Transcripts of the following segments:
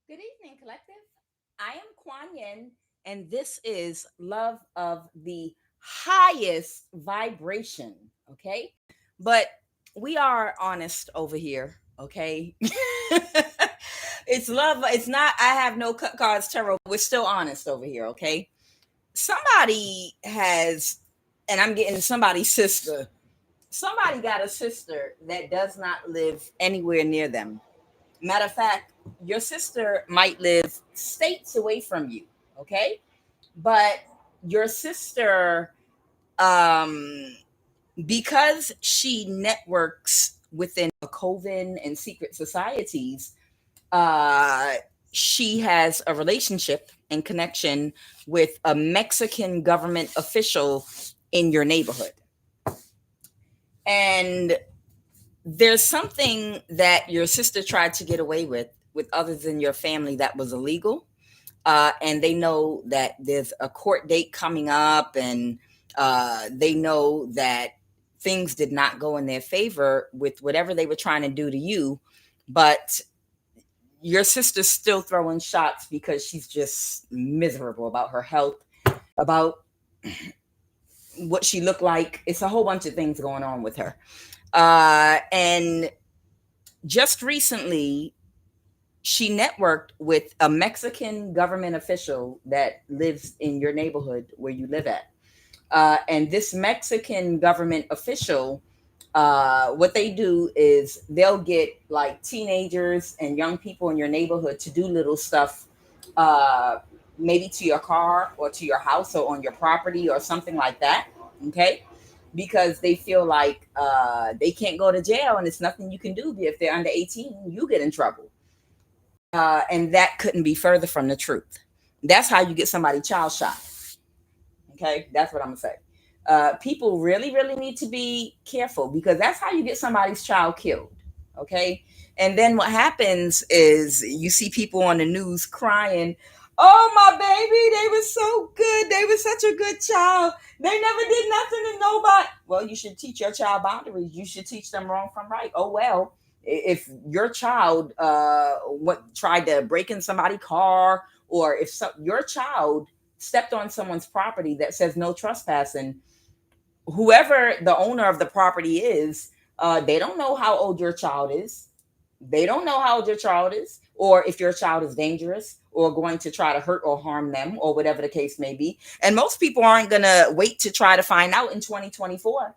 Good evening, collective. I am Kuan, and this is Love of the Highest Vibration. Okay, but we are honest over here. Okay, it's love. It's not. I have no cut cards tarot. We're still honest over here. Okay, somebody has, and I'm getting somebody's sister. Somebody got a sister that does not live anywhere near them. Matter of fact, your sister might live states away from you, okay? But your sister, um, because she networks within a coven and secret societies, uh, she has a relationship and connection with a Mexican government official in your neighborhood. And there's something that your sister tried to get away with others in your family that was illegal, and they know that there's a court date coming up, and they know that things did not go in their favor with whatever they were trying to do to you, but your sister's still throwing shots because she's just miserable about her health, about what she looked like. It's a whole bunch of things going on with her. And just recently, she networked with a Mexican government official that lives in your neighborhood where you live at. And this Mexican government official, what they do is they'll get like teenagers and young people in your neighborhood to do little stuff, uh, maybe to your car or to your house or on your property or something like that. Okay. Because they feel like they can't go to jail and it's nothing you can do. If they're under 18, you get in trouble. And that couldn't be further from the truth. That's how you get somebody child shot. Okay, that's what I'm gonna say. People really, really need to be careful because that's how you get somebody's child killed. Okay, and then what happens is you see people on the news crying, "Oh, my baby, they were so good. They were such a good child. They never did nothing to nobody." Well, you should teach your child boundaries. You should teach them wrong from right. Oh well, if your child what tried to break in somebody's car, or if your child stepped on someone's property that says no trespassing, whoever the owner of the property is, they don't know how old your child is. They don't know how old your child is, or if your child is dangerous or going to try to hurt or harm them, or whatever the case may be. And most people aren't going to wait to try to find out in 2024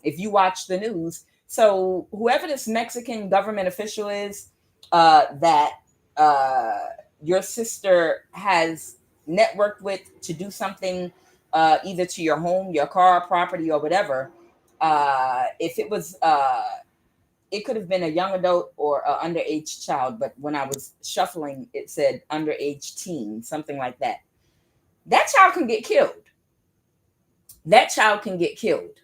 if you watch the news. So, whoever this Mexican government official is, that uh, your sister has networked with to do something, either to your home, your car, property, or whatever. If it was, it could have been a young adult or an underage child, but when I was shuffling, it said underage teen, something like that. That child can get killed. That child can get killed.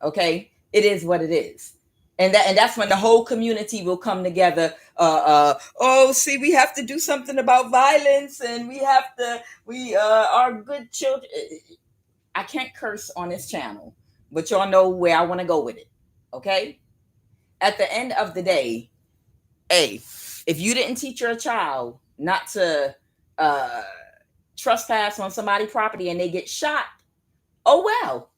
Okay, it is what it is. And that's when the whole community will come together. Oh, see, we have to do something about violence, and we are good children. I can't curse on this channel, but y'all know where I want to go with it. Okay, at the end of the day, hey, if you didn't teach your child not to uh, trespass on somebody's property and they get shot, oh well.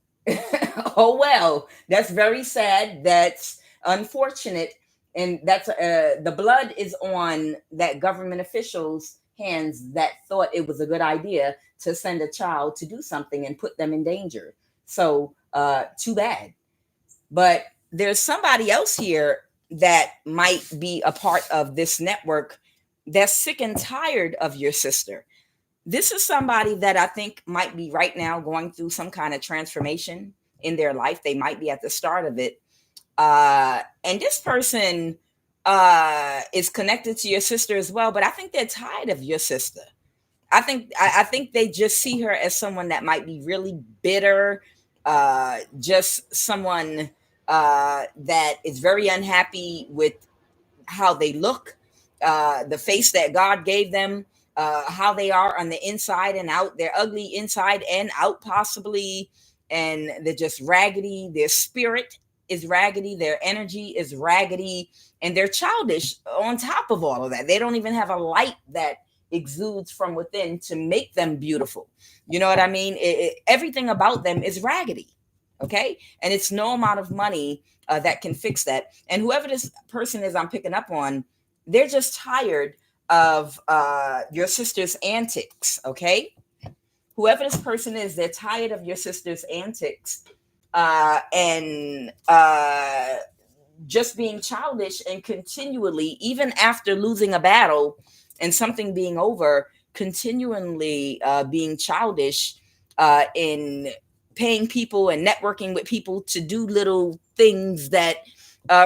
Oh well, that's very sad. That's unfortunate, and that's the blood is on that government official's hands that thought it was a good idea to send a child to do something and put them in danger. So, too bad. But there's somebody else here that might be a part of this network that's sick and tired of your sister. This is somebody that I think might be right now going through some kind of transformation in their life. They might be at the start of it. And this person is connected to your sister as well, but I think they're tired of your sister. I think they just see her as someone that might be really bitter, just someone that is very unhappy with how they look, the face that God gave them, how they are on the inside and out. They're ugly inside and out, possibly, and they're just raggedy. Their spirit is raggedy, their energy is raggedy, and they're childish on top of all of that. They don't even have a light that exudes from within to make them beautiful. You know what I mean? Everything about them is raggedy. Okay. And it's no amount of money that can fix that. And whoever this person is I'm picking up on, they're just tired of your sister's antics. Okay. Whoever this person is, they're tired of your sister's antics and just being childish and continually, even after losing a battle and something being over, continually being childish in paying people and networking with people to do little things that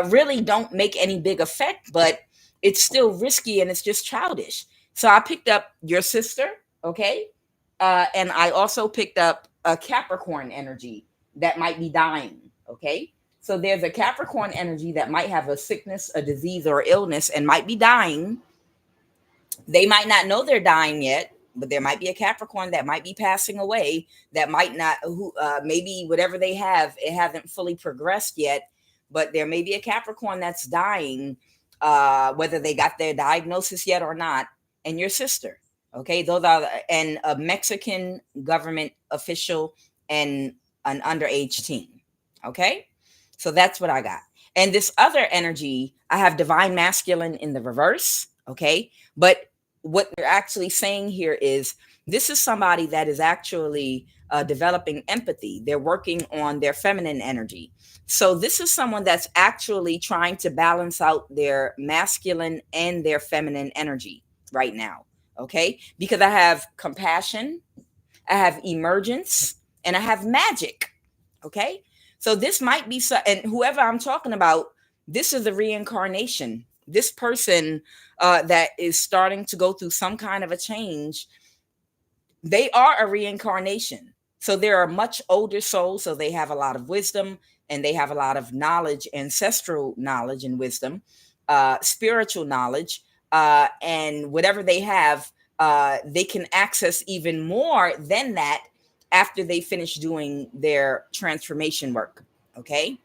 really don't make any big effect, but it's still risky and it's just childish. So I picked up your sister, okay? And I also picked up a Capricorn energy that might be dying, okay? So there's a Capricorn energy that might have a sickness, a disease, or illness and might be dying. They might not know they're dying yet, but there might be a Capricorn that might be passing away, that might not, maybe whatever they have, it hasn't fully progressed yet, but there may be a Capricorn that's dying, whether they got their diagnosis yet or not, and your sister. Okay, those are, and a Mexican government official and an underage teen. Okay, so that's what I got. And this other energy, I have divine masculine in the reverse. Okay, but what they're actually saying here is this is somebody that is actually developing empathy. They're working on their feminine energy. So this is someone that's actually trying to balance out their masculine and their feminine energy right now. Okay, because I have compassion, I have emergence, and I have magic. Okay, so this might be so, and whoever I'm talking about, this is the reincarnation. This person that is starting to go through some kind of a change, they are a reincarnation. So they're a much older soul, so they have a lot of wisdom and they have a lot of knowledge, ancestral knowledge and wisdom, spiritual knowledge. And whatever they have, they can access even more than that after they finish doing their transformation work. Okay.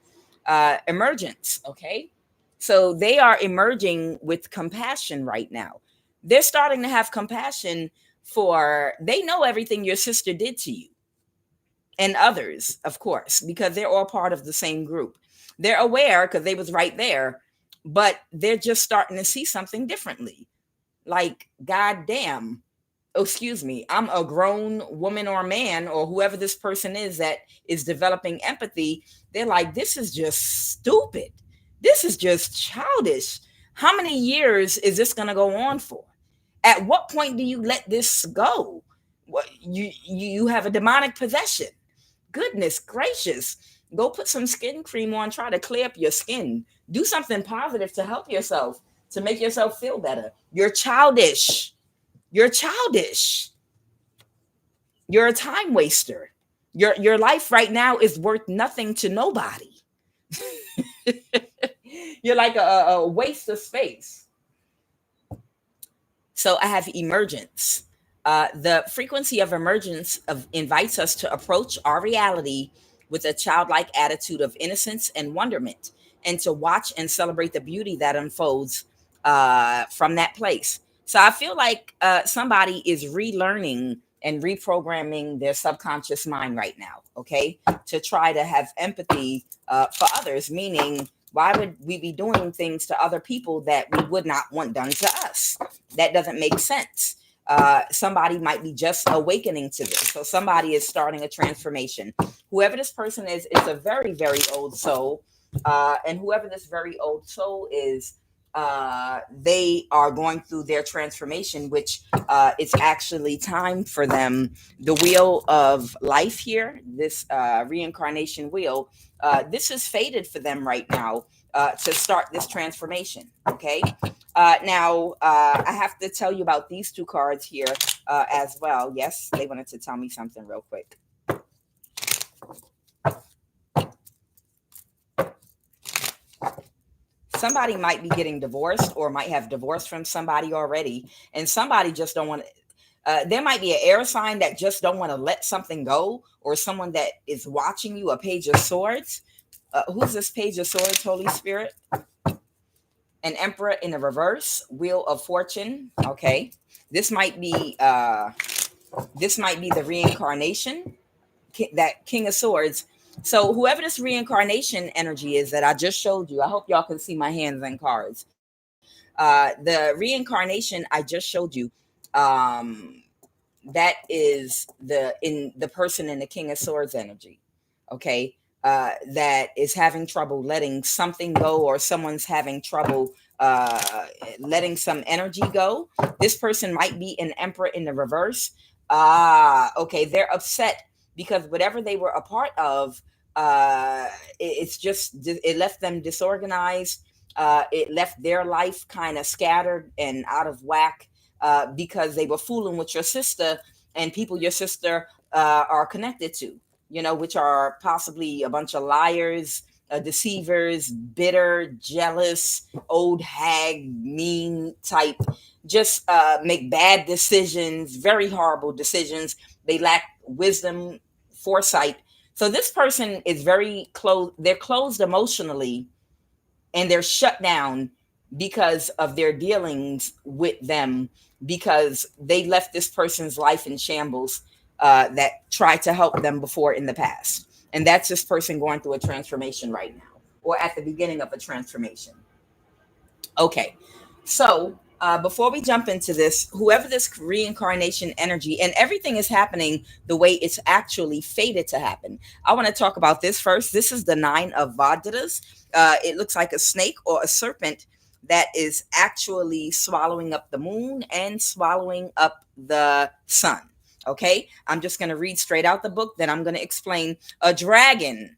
Emergence. Okay. So they are emerging with compassion right now. They're starting to have compassion for, they know everything your sister did to you and others, of course, because they're all part of the same group. They're aware because they was right there, but they're just starting to see something differently. Like, God damn, oh, excuse me, I'm a grown woman or man or whoever this person is that is developing empathy. They're like, this is just stupid. This is just childish. How many years is this going to go on for? At what point do you let this go? What, you have a demonic possession. Goodness gracious. Go put some skin cream on, try to clear up your skin. Do something positive to help yourself, to make yourself feel better. You're childish. You're childish. You're a time waster. Your life right now is worth nothing to nobody. You're like a waste of space. So I have emergence. The frequency of emergence invites us to approach our reality with a childlike attitude of innocence and wonderment, and to watch and celebrate the beauty that unfolds from that place. So I feel like somebody is relearning and reprogramming their subconscious mind right now, okay, to try to have empathy for others, meaning why would we be doing things to other people that we would not want done to us? That doesn't make sense. Somebody might be just awakening to this. So somebody is starting a transformation. Whoever this person is, it's a very, very old soul. And whoever this very old soul is, they are going through their transformation, which it's actually time for them. The wheel of life here, this reincarnation wheel, this is fated for them right now to start this transformation. Okay. Now, I have to tell you about these two cards here as well. Yes, they wanted to tell me something real quick. Somebody might be getting divorced or might have divorced from somebody already, and somebody just don't want to. There might be an air sign that just don't want to let something go, or someone that is watching you, a page of swords. Who's this Page of Swords, Holy Spirit? An Emperor in the reverse, Wheel of Fortune. Okay, this might be the reincarnation, that King of Swords. So whoever this reincarnation energy is that I just showed you, I hope y'all can see my hands and cards. The reincarnation I just showed you, um, that is the person in the King of Swords energy. Okay, that is having trouble letting something go, or someone's having trouble letting some energy go. This person might be an Emperor in the reverse. Okay, they're upset because whatever they were a part of, it's just, it left them disorganized. It left their life kind of scattered and out of whack, because they were fooling with your sister and people your sister are connected to, which are possibly a bunch of liars, deceivers, bitter, jealous, old hag, mean type, just make bad decisions, very horrible decisions. They lack wisdom, foresight. So this person is very closed. They're closed emotionally, and they're shut down because of their dealings with them, because they left this person's life in shambles, that tried to help them before in the past. And that's this person going through a transformation right now, or at the beginning of a transformation. Okay, so before we jump into this, whoever this reincarnation energy, and everything is happening the way it's actually fated to happen. I want to talk about this first. This is the Nine of Vajras. It looks like a snake or a serpent that is actually swallowing up the moon and swallowing up the sun. Okay, I'm just going to read straight out the book, then I'm going to explain. A dragon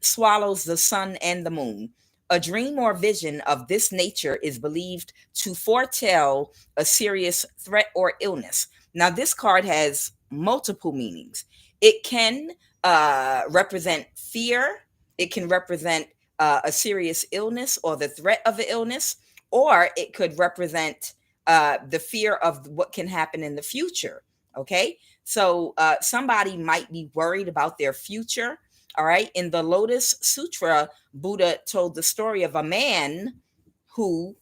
swallows the sun and the moon. A dream or vision of this nature is believed to foretell a serious threat or illness. Now, this card has multiple meanings. It can represent fear, it can represent a serious illness or the threat of the illness, or it could represent the fear of what can happen in the future. Okay, so somebody might be worried about their future. All right, in the Lotus Sutra, Buddha told the story of a man who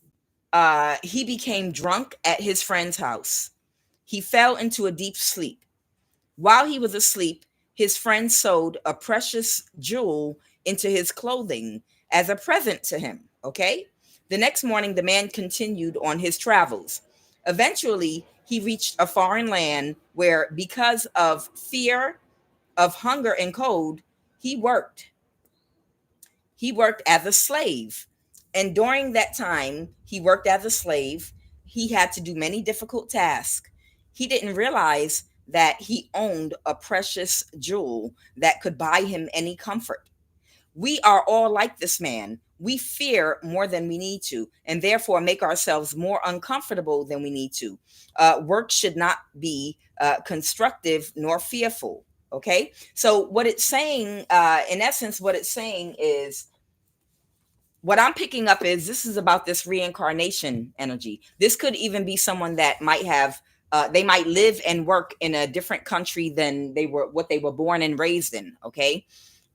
he became drunk at his friend's house. He fell into a deep sleep. While he was asleep, his friend sewed a precious jewel into his clothing as a present to him. Okay. The next morning, the man continued on his travels. Eventually, he reached a foreign land where, because of fear of hunger and cold, he worked. He worked as a slave. And during that time, he worked as a slave. He had to do many difficult tasks. He didn't realize that he owned a precious jewel that could buy him any comfort. We are all like this man. We fear more than we need to, and therefore make ourselves more uncomfortable than we need to. Work should not be constructive nor fearful. Okay. So, what it's saying, in essence, what it's saying is, what I'm picking up is, this is about this reincarnation energy. This could even be someone that might have, they might live and work in a different country than what they were born and raised in. Okay.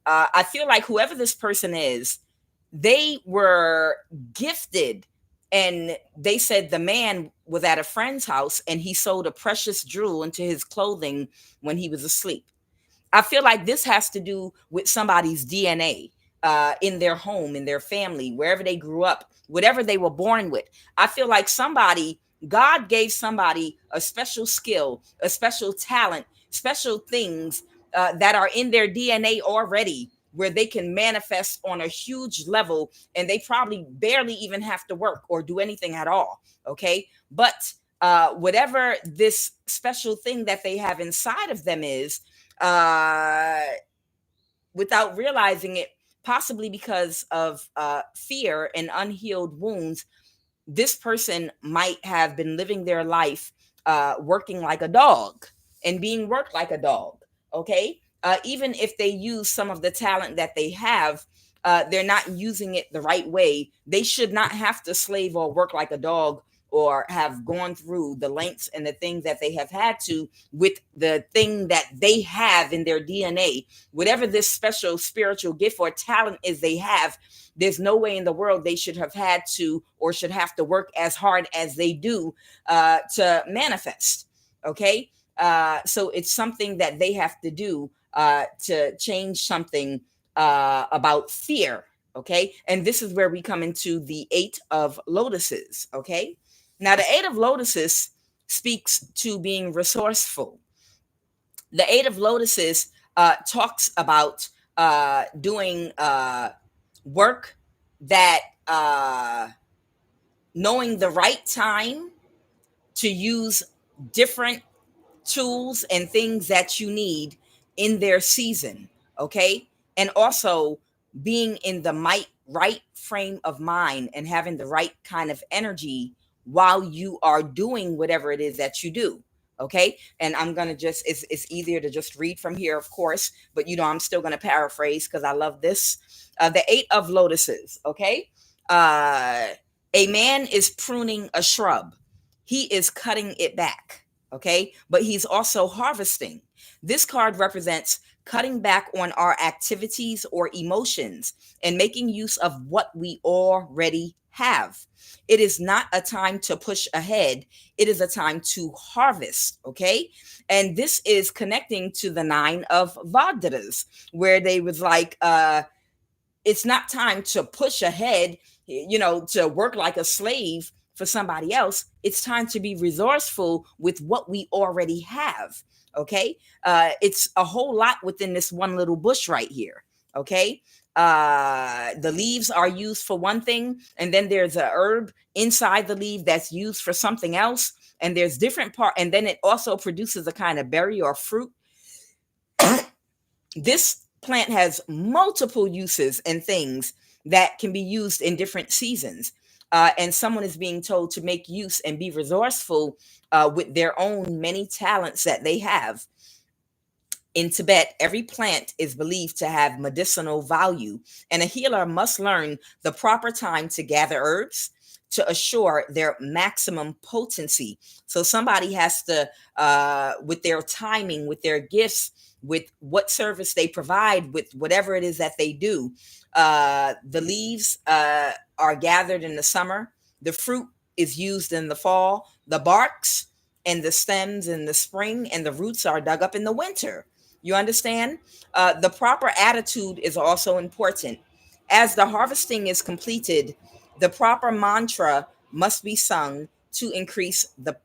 I feel like whoever this person is, they were gifted, and they said the man was at a friend's house and he sewed a precious jewel into his clothing when he was asleep. I feel like this has to do with somebody's DNA, in their home, in their family, wherever they grew up, whatever they were born with. I feel like God gave somebody a special skill, a special talent, special things that are in their DNA already, where they can manifest on a huge level, and they probably barely even have to work or do anything at all. Okay. But whatever this special thing that they have inside of them is, uh, without realizing it, possibly because of fear and unhealed wounds, this person might have been living their life working like a dog and being worked like a dog. Okay. Even if they use some of the talent that they have, they're not using it the right way. They should not have to slave or work like a dog or have gone through the lengths and the things that they have had to with the thing that they have in their DNA, whatever this special spiritual gift or talent is they have, there's no way in the world they should have had to or should have to work as hard as they do to manifest. Okay. So it's something that they have to do to change something about fear. Okay. And this is where we come into the Eight of Lotuses. Okay. Now, the Eight of Lotuses speaks to being resourceful. The Eight of Lotuses talks about doing work that knowing the right time to use different tools and things that you need in their season. Okay. And also being in the right frame of mind and having the right kind of energy while you are doing whatever it is that you do. Okay. And I'm going to just, it's easier to just read from here, of course, but I'm still going to paraphrase because I love this. The Eight of Lotuses. Okay. A man is pruning a shrub, he is cutting it back. Okay. But he's also harvesting. This card represents cutting back on our activities or emotions and making use of what we already have. It is not a time to push ahead. It is a time to harvest. Okay. And this is connecting to the Nine of Vajras, where they was like, it's not time to push ahead, to work like a slave for somebody else. It's time to be resourceful with what we already have. Okay. It's a whole lot within this one little bush right here. Okay. The leaves are used for one thing, and then there's a herb inside the leaf that's used for something else. And there's different part, and then it also produces a kind of berry or fruit. This plant has multiple uses and things that can be used in different seasons. And someone is being told to make use and be resourceful with their own many talents that they have. In Tibet, every plant is believed to have medicinal value, and a healer must learn the proper time to gather herbs to assure their maximum potency. So somebody has to, with their timing, with their gifts, with what service they provide, with whatever it is that they do. The leaves are gathered in the summer. The fruit is used in the fall. The barks and the stems in the spring, and the roots are dug up in the winter. You understand? The proper attitude is also important. As the harvesting is completed, the proper mantra must be sung to increase the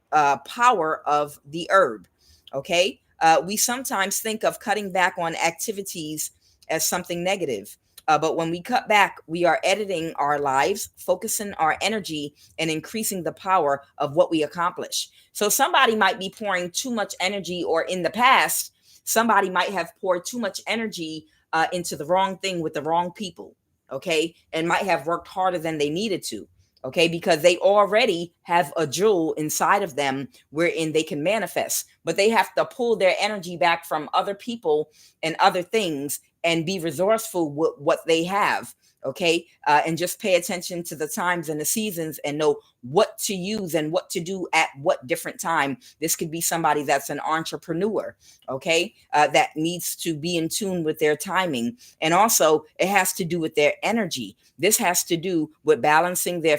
power of the herb. Okay. We sometimes think of cutting back on activities as something negative. But when we cut back, we are editing our lives, focusing our energy, and increasing the power of what we accomplish. So somebody might be pouring too much energy, or in the past, somebody might have poured too much energy into the wrong thing with the wrong people. Okay. And might have worked harder than they needed to. Okay. Because they already have a jewel inside of them wherein they can manifest, but they have to pull their energy back from other people and other things and be resourceful with what they have. Okay. And just pay attention to the times and the seasons and know what to use and what to do at what different time. This could be somebody that's an entrepreneur. Okay. That needs to be in tune with their timing. And also it has to do with their energy. This has to do with balancing their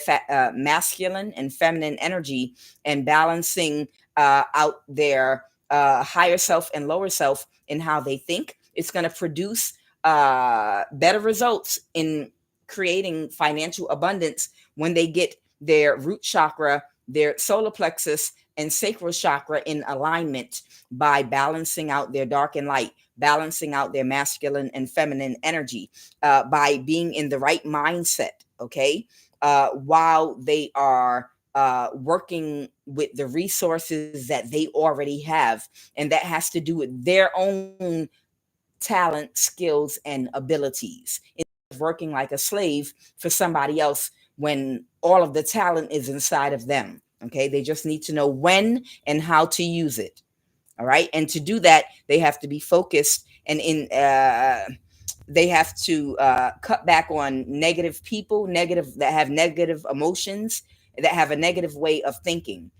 masculine and feminine energy, and balancing out their higher self and lower self in how they think. It's going to produce better results in creating financial abundance when they get their root chakra, their solar plexus, and sacral chakra in alignment, by balancing out their dark and light, balancing out their masculine and feminine energy, by being in the right mindset. Okay. While they are working with the resources that they already have. And that has to do with their own talent, skills, and abilities, instead of working like a slave for somebody else when all of the talent is inside of them. Okay. They just need to know when and how to use it. All right. And to do that, they have to be focused, and they have to cut back on negative people, that have negative emotions, that have a negative way of thinking,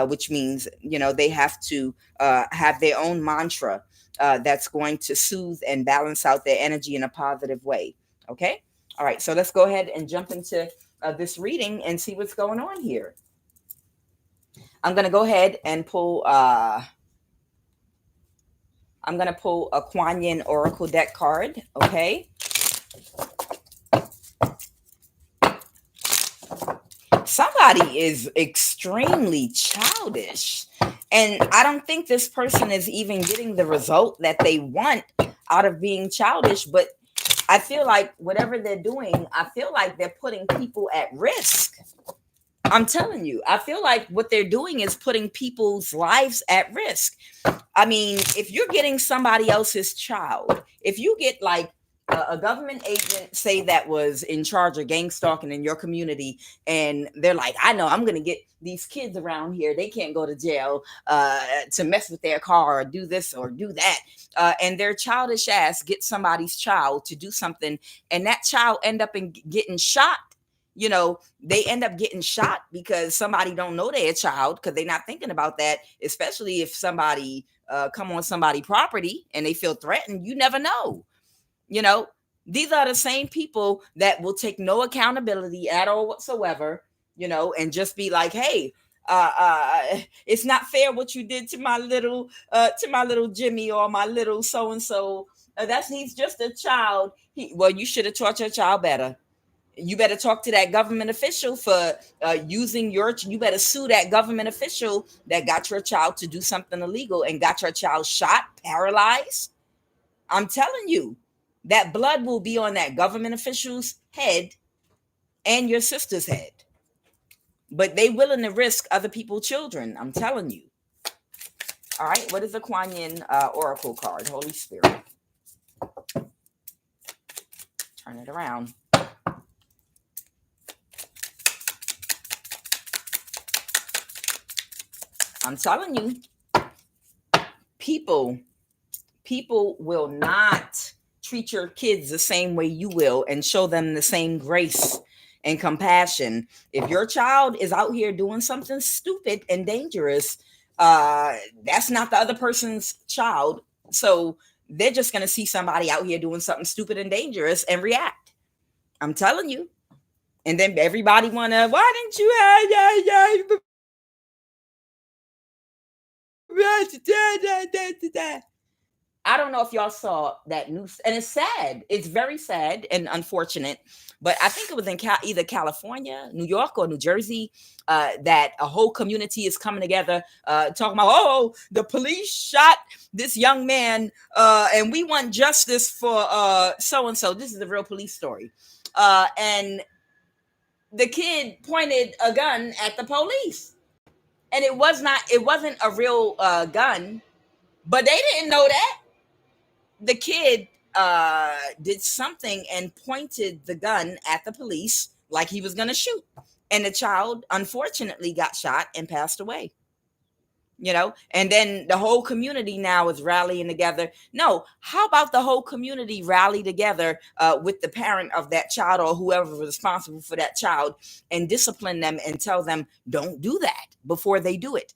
which means, they have to have their own mantra that's going to soothe and balance out their energy in a positive way. Okay. All right. So let's go ahead and jump into this reading and see what's going on here. I'm going to go ahead and pull. I'm going to pull a QUAN Oracle deck card. Okay. Somebody is extremely childish. And I don't think this person is even getting the result that they want out of being childish. But I feel like whatever they're doing, I feel like they're putting people at risk. I'm telling you, I feel like what they're doing is putting people's lives at risk. I mean, if you're getting somebody else's child, if you get like a government agent, say, that was in charge of gang stalking in your community, and they're like, I know I'm going to get these kids around here. They can't go to jail to mess with their car or do this or do that. And their childish ass get somebody's child to do something, and that child end up getting shot. They end up getting shot because somebody don't know their child, because they're not thinking about that, especially if somebody come on somebody's property and they feel threatened. You never know. These are the same people that will take no accountability at all whatsoever, and just be like, hey, it's not fair what you did to my little Jimmy, or my little so and so. He's just a child. Well, you should have taught your child better. You better talk to that government official for using you better sue that government official that got your child to do something illegal and got your child shot, paralyzed. I'm telling you, that blood will be on that government official's head and your sister's head. But they willing to risk other people's children. I'm telling you. All right. What is the QUAN Oracle card? Holy Spirit. Turn it around. I'm telling you, people will not treat your kids the same way you will and show them the same grace and compassion. If your child is out here doing something stupid and dangerous, that's not the other person's child. So they're just going to see somebody out here doing something stupid and dangerous and react. I'm telling you. And then everybody want to, why didn't you? I don't know if y'all saw that news, and it's sad. It's very sad and unfortunate. But I think it was in either California, New York, or New Jersey, that a whole community is coming together, talking about, oh, the police shot this young man, and we want justice for so and so. This is a real police story, and the kid pointed a gun at the police. And it wasn't a real gun, but they didn't know that. The kid did something and pointed the gun at the police like he was going to shoot. And the child, unfortunately, got shot and passed away. And then the whole community now is rallying together. No, how about the whole community rally together with the parent of that child or whoever was responsible for that child, and discipline them and tell them, don't do that before they do it.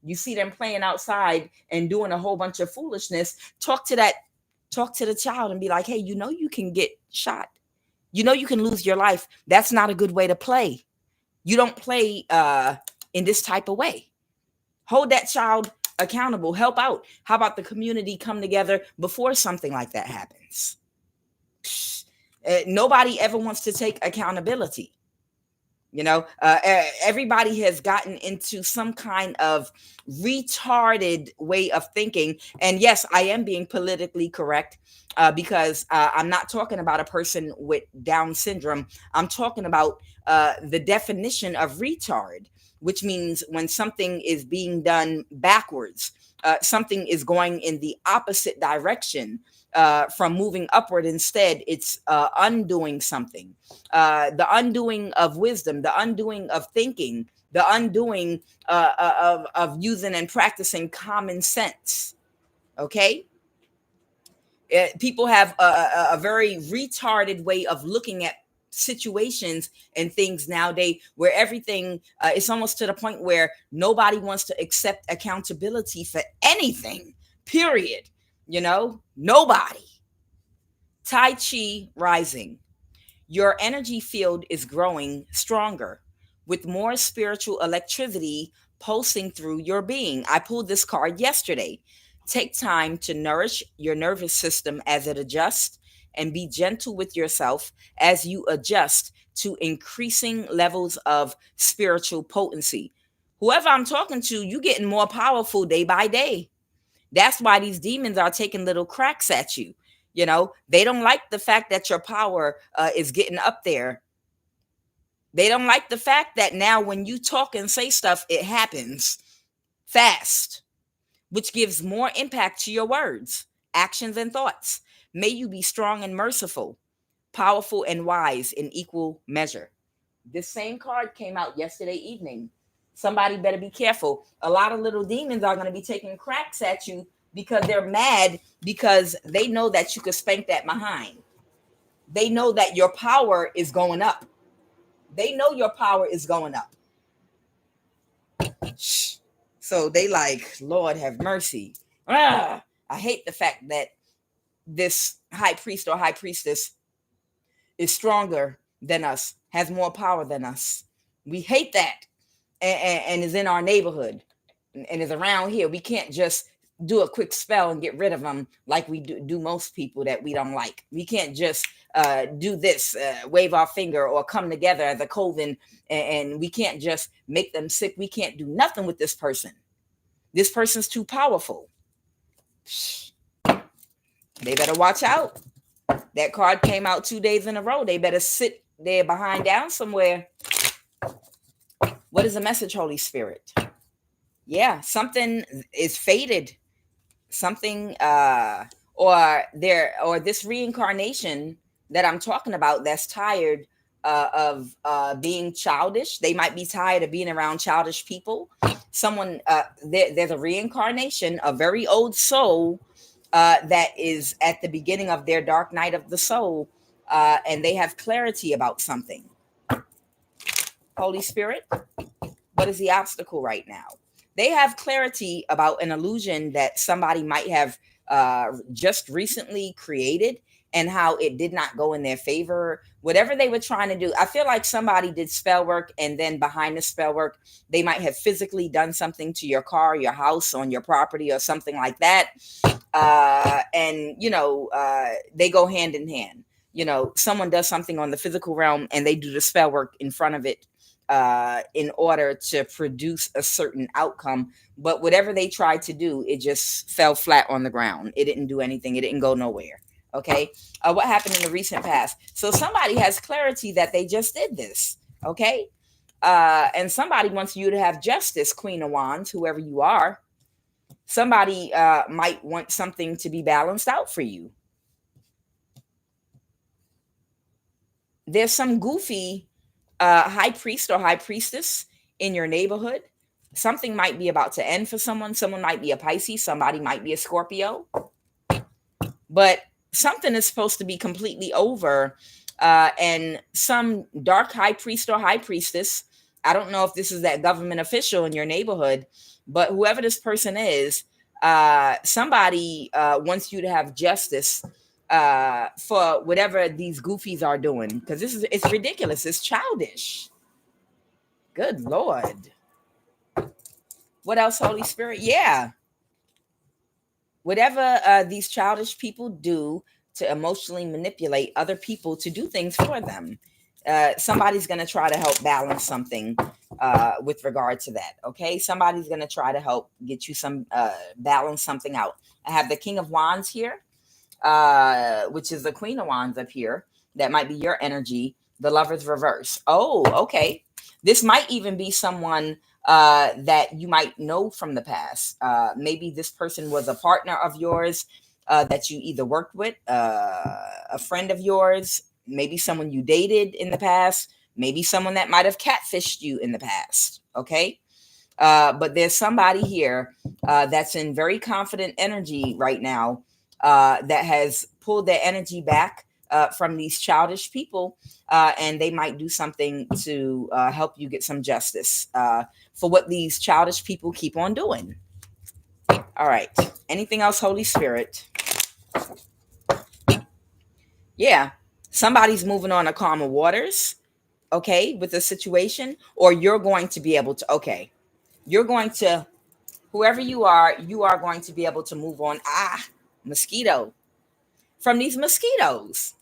You see them playing outside and doing a whole bunch of foolishness. Talk to the child and be like, hey, you can get shot. You can lose your life. That's not a good way to play. You don't play in this type of way. Hold that child accountable. Help out. How about the community come together before something like that happens? Nobody ever wants to take accountability. Everybody has gotten into some kind of retarded way of thinking. And yes, I am being politically correct because I'm not talking about a person with Down syndrome. I'm talking about the definition of retard, which means when something is being done backwards, something is going in the opposite direction from moving upward. Instead, it's undoing something, the undoing of wisdom, the undoing of thinking, the undoing of using and practicing common sense. Okay? People have a very retarded way of looking at situations and things nowadays where everything it's almost to the point where nobody wants to accept accountability for anything, period. Nobody. Tai Chi rising. Your energy field is growing stronger with more spiritual electricity pulsing through your being. I pulled this card yesterday. Take time to nourish your nervous system as it adjusts and be gentle with yourself as you adjust to increasing levels of spiritual potency. Whoever I'm talking to, you getting more powerful day by day. That's why these demons are taking little cracks at you. They don't like the fact that your power is getting up there. They don't like the fact that now when you talk and say stuff, it happens fast, which gives more impact to your words, actions, and thoughts. May you be strong and merciful, powerful and wise in equal measure. This same card came out yesterday evening. Somebody better be careful. A lot of little demons are going to be taking cracks at you because they're mad because they know that you could spank that behind. They know that your power is going up. They know your power is going up. So they like, Lord have mercy. I hate the fact that this high priest or high priestess is stronger than us, has more power than us. We hate that, and is in our neighborhood and is around here. We can't just do a quick spell and get rid of them like we do most people that we don't like. We can't just do this, wave our finger or come together as a coven, and we can't just make them sick. We can't do nothing with this person. This person's too powerful. They better watch out. That card came out 2 days in a row. They better sit there behind down somewhere. What is the message, Holy Spirit? Yeah, something is fated. Something or this reincarnation that I'm talking about that's tired of being childish. They might be tired of being around childish people. Someone there's a reincarnation, a very old soul that is at the beginning of their dark night of the soul, and they have clarity about something. Holy Spirit, what is the obstacle right now? They have clarity about an illusion that somebody might have just recently created and how it did not go in their favor. Whatever they were trying to do, I feel like somebody did spell work, and then behind the spell work, they might have physically done something to your car, your house, on your property, or something like that. And they go hand in hand. Someone does something on the physical realm, and they do the spell work in front of it in order to produce a certain outcome. But whatever they tried to do, it just fell flat on the ground. It didn't do anything. It didn't go nowhere. Okay. What happened in the recent past? So somebody has clarity that they just did this. Okay. And somebody wants you to have justice, Queen of Wands, whoever you are. Somebody might want something to be balanced out for you. There's some goofy high priest or high priestess in your neighborhood. Something might be about to end for someone. Someone might be a Pisces. Somebody might be a Scorpio. But something is supposed to be completely over. And some dark high priest or high priestess, I don't know if this is that government official in your neighborhood, but whoever this person is, somebody wants you to have justice for whatever these goofies are doing, because it's ridiculous. It's childish. Good Lord. What else, Holy Spirit? Yeah. Whatever these childish people do to emotionally manipulate other people to do things for them, somebody's going to try to help balance something with regard to that. Okay. Somebody's going to try to help get you some balance something out. I have the King of Wands here, which is the Queen of Wands up here. That might be your energy. The Lover's reverse. Oh, okay. This might even be someone that you might know from the past. Maybe this person was a partner of yours that you either worked with, a friend of yours, maybe someone you dated in the past, maybe someone that might have catfished you in the past. Okay. But there's somebody here that's in very confident energy right now that has pulled their energy back from these childish people, and they might do something to help you get some justice for what these childish people keep on doing. All right. Anything else, Holy Spirit? Yeah. Somebody's moving on to calmer waters, okay, with the situation, or you're going to be able to, okay, you're going to, whoever you are going to be able to move on. Mosquito. From these mosquitoes.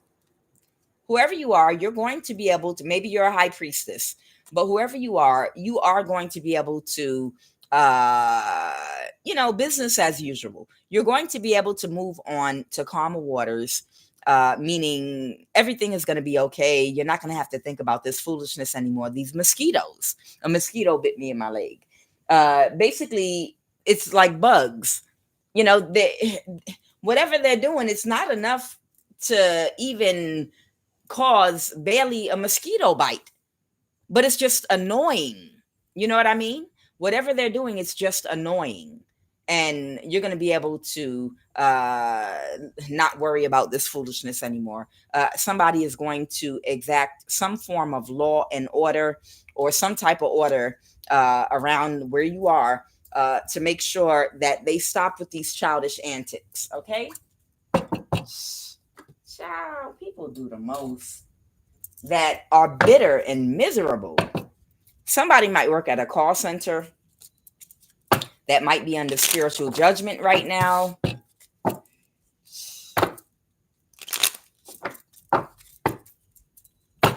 Whoever you are, you're going to be able to, maybe you're a high priestess, but whoever you are going to be able to, business as usual. You're going to be able to move on to calmer waters, meaning everything is going to be okay. You're not going to have to think about this foolishness anymore. These mosquitoes, a mosquito bit me in my leg. Basically, it's like bugs. Whatever they're doing, it's not enough to even cause barely a mosquito bite, but it's just annoying. You know what I mean? Whatever they're doing, it's just annoying. And you're going to be able to not worry about this foolishness anymore. Somebody is going to exact some form of law and order, or some type of order around where you are, to make sure that they stop with these childish antics. Okay? Child, people do the most that are bitter and miserable. Somebody might work at a call center that might be under spiritual judgment right now.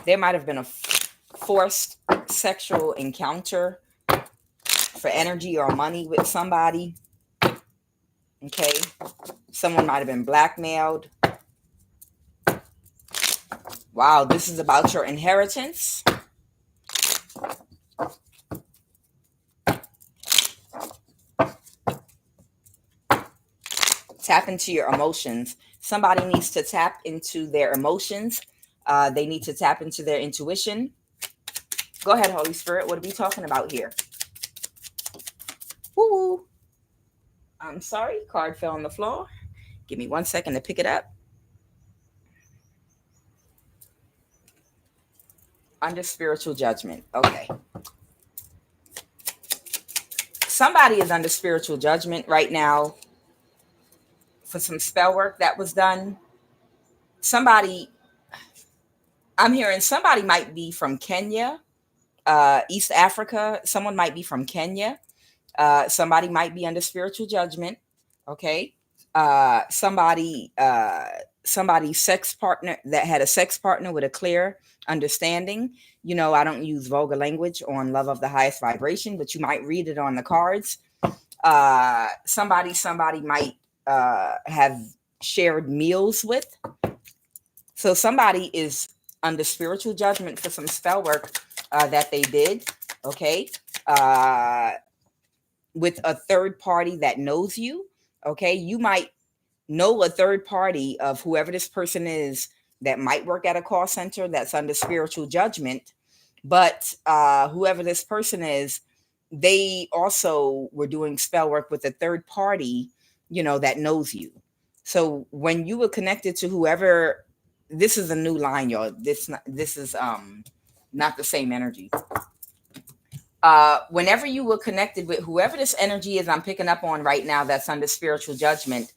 There might have been a forced sexual encounter for energy or money with somebody. Okay. Someone might have been blackmailed. Wow, this is about your inheritance. Tap into your emotions. Somebody needs to tap into their emotions. They need to tap into their intuition. Go ahead, Holy Spirit. What are we talking about here? Woo! I'm sorry, card fell on the floor. Give me 1 second to pick it up. Under spiritual judgment. Okay. Somebody is under spiritual judgment right now for some spell work that was done. I'm hearing somebody might be from Kenya, East Africa. Someone might be from Kenya. Somebody might be under spiritual judgment. Okay. Somebody's sex partner that had a sex partner with a clear understanding. I don't use vulgar language on Love of the Highest Vibration, but you might read it on the cards. Somebody might have shared meals with. So somebody is under spiritual judgment for some spell work that they did. Okay. With a third party that knows you. Okay. You might know a third party of whoever this person is that might work at a call center that's under spiritual judgment. But whoever this person is, they also were doing spell work with a third party, that knows you. So when you were connected to whoever, this is a new line, y'all. This is not the same energy. Whenever you were connected with whoever this energy is I'm picking up on right now that's under spiritual judgment,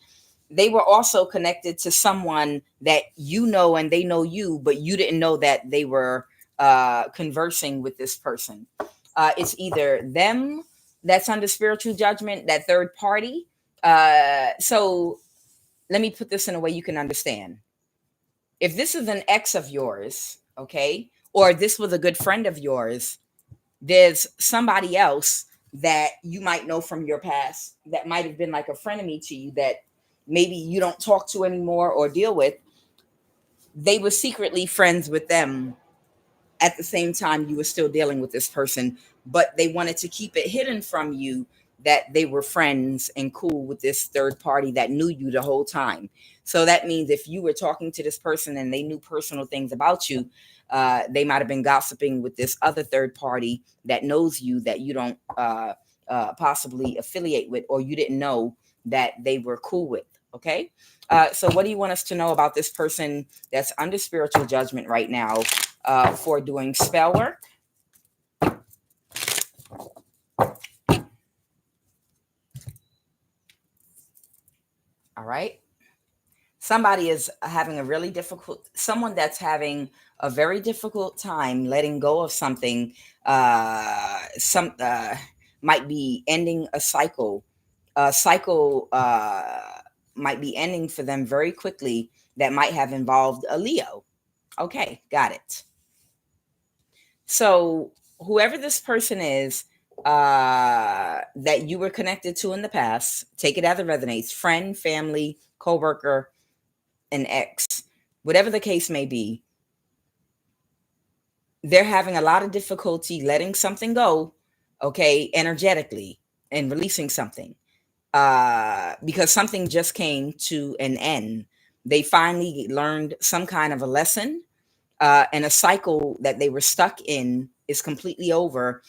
they were also connected to someone that and they know you, but you didn't know that they were conversing with this person. It's either them that's under spiritual judgment, that third party. So let me put this in a way you can understand. If this is an ex of yours, okay, or this was a good friend of yours, there's somebody else that you might know from your past that might have been like a frenemy to you that maybe you don't talk to anymore or deal with. They were secretly friends with them at the same time you were still dealing with this person, but they wanted to keep it hidden from you that they were friends and cool with this third party that knew you the whole time. So that means if you were talking to this person and they knew personal things about you, they might have been gossiping with this other third party that knows you that you don't possibly affiliate with, or you didn't know that they were cool with. Okay. So what do you want us to know about this person that's under spiritual judgment right now for doing spell work? All right. Somebody is having a really difficult, someone that's having a very difficult time letting go of something. Some might be ending a cycle. A cycle might be ending for them very quickly. That might have involved a Leo. Okay, got it. So whoever this person is that you were connected to in the past, take it as it resonates. Friend, family, coworker, an ex, whatever the case may be, they're having a lot of difficulty letting something go, okay, energetically, and releasing something because something just came to an end. They finally learned some kind of a lesson, and a cycle that they were stuck in is completely over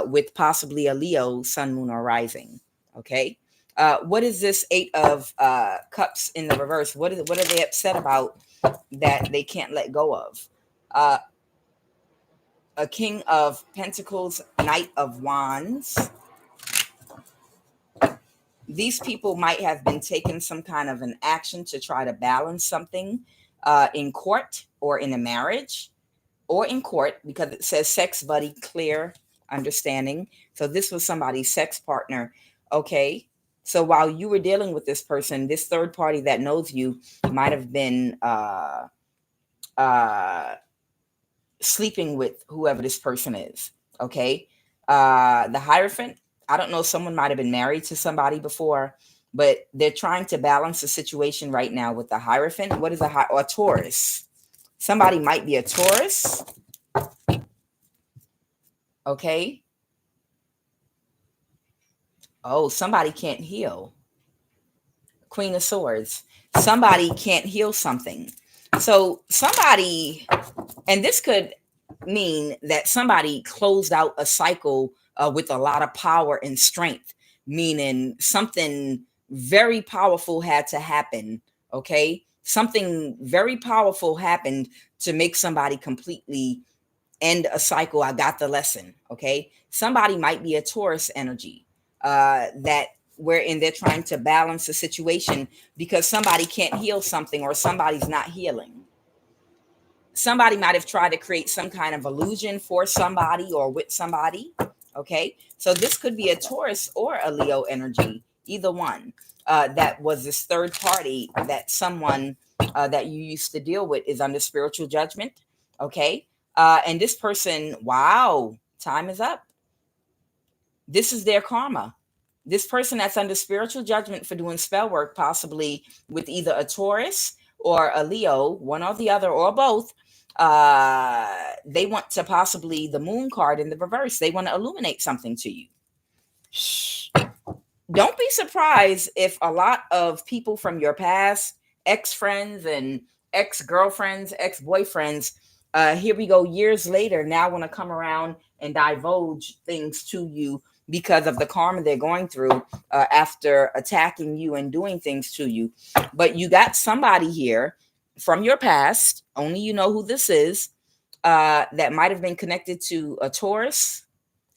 with possibly a Leo, sun, moon, or rising. Okay. What is this Eight of Cups in the reverse? What are they upset about that they can't let go of? Uh, a King of Pentacles, Knight of Wands. These people might have been taking some kind of an action to try to balance something in court or in a marriage or in court, because it says sex buddy, clear understanding. So this was somebody's sex partner. Okay. So while you were dealing with this person, this third party that knows you might have been uh, sleeping with whoever this person is. Okay. The Hierophant, I don't know, someone might have been married to somebody before, but they're trying to balance the situation right now with the Hierophant. What is or Taurus? Somebody might be a Taurus. Okay. Oh, somebody can't heal. Queen of Swords. Somebody can't heal something. So somebody, and this could mean that somebody closed out a cycle with a lot of power and strength, meaning something very powerful had to happen. Okay. Something very powerful happened to make somebody completely end a cycle. I got the lesson. Okay. Somebody might be a Taurus energy that wherein they're trying to balance a situation because somebody can't heal something or somebody's not healing. Somebody might have tried to create some kind of illusion for somebody or with somebody. Okay. So this could be a Taurus or a Leo energy, either one. That was this third party that someone that you used to deal with is under spiritual judgment. Okay. And this person, wow, time is up. This is their karma. This person that's under spiritual judgment for doing spell work, possibly with either a Taurus or a Leo, one or the other, or both, they want to possibly the moon card in the reverse. They want to illuminate something to you. Shh. Don't be surprised if a lot of people from your past, ex-friends and ex-girlfriends, ex-boyfriends, here we go years later, now want to come around and divulge things to you because of the karma they're going through after attacking you and doing things to you. But you got somebody here from your past, only you know who this is, that might have been connected to a Taurus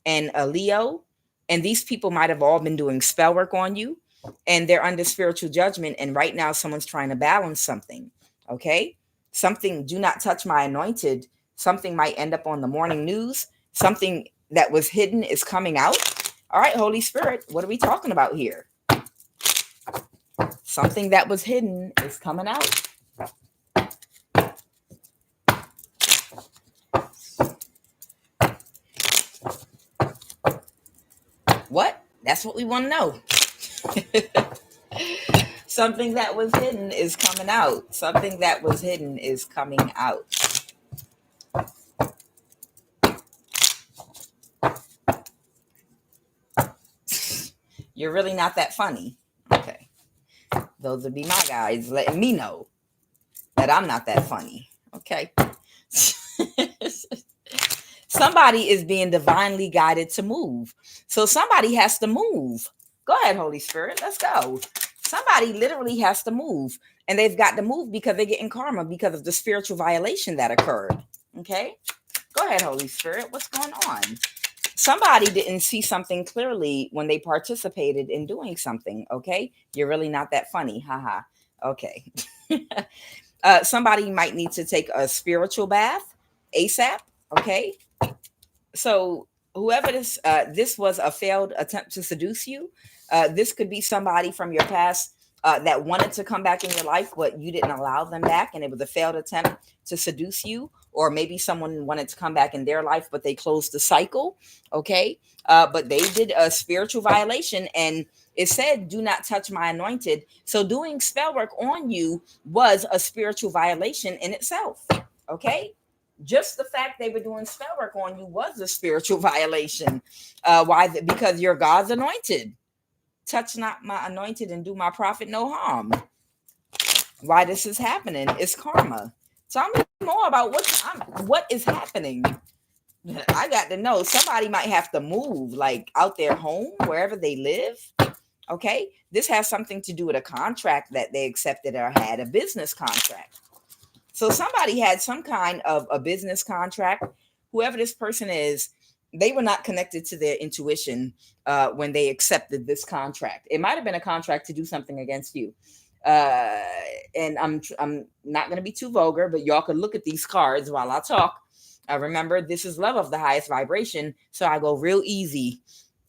and a Leo. And these people might have all been doing spell work on you and they're under spiritual judgment. And right now, someone's trying to balance something. Okay. Something, do not touch my anointed. Something might end up on the morning news. Something that was hidden is coming out. All right, Holy Spirit, what are we talking about here? Something that was hidden is coming out. What? That's what we want to know. Something that was hidden is coming out. Something that was hidden is coming out. You're really not that funny. Okay. Those would be my guys letting me know that I'm not that funny. Okay. Somebody is being divinely guided to move. So somebody has to move. Go ahead, Holy Spirit. Let's go. Somebody literally has to move, and they've got to move because they're getting karma because of the spiritual violation that occurred. Okay, go ahead, Holy Spirit. What's going on? Somebody didn't see something clearly when they participated in doing something. Okay, you're really not that funny. Haha. Okay. Somebody might need to take a spiritual bath ASAP. Okay, so whoever this was a failed attempt to seduce you. This could be somebody from your past that wanted to come back in your life, but you didn't allow them back, and it was a failed attempt to seduce you. Or maybe someone wanted to come back in their life, but they closed the cycle. Okay, but they did a spiritual violation, and it said, "Do not touch my anointed." So doing spell work on you was a spiritual violation in itself. Okay, just the fact they were doing spell work on you was a spiritual violation. Why? Because you're God's anointed. Touch not my anointed and do my prophet no harm. Why this is happening? It's karma. Tell me more about what is happening. I got to know. Somebody might have to move, like out their home, wherever they live. Okay, this has something to do with a contract that they accepted or had, a business contract. So somebody had some kind of a business contract. Whoever this person is, they were not connected to their intuition when they accepted this contract. It might have been a contract to do something against you. And I'm not going to be too vulgar, but y'all can look at these cards while I talk. Remember, this is love of the highest vibration, so I go real easy.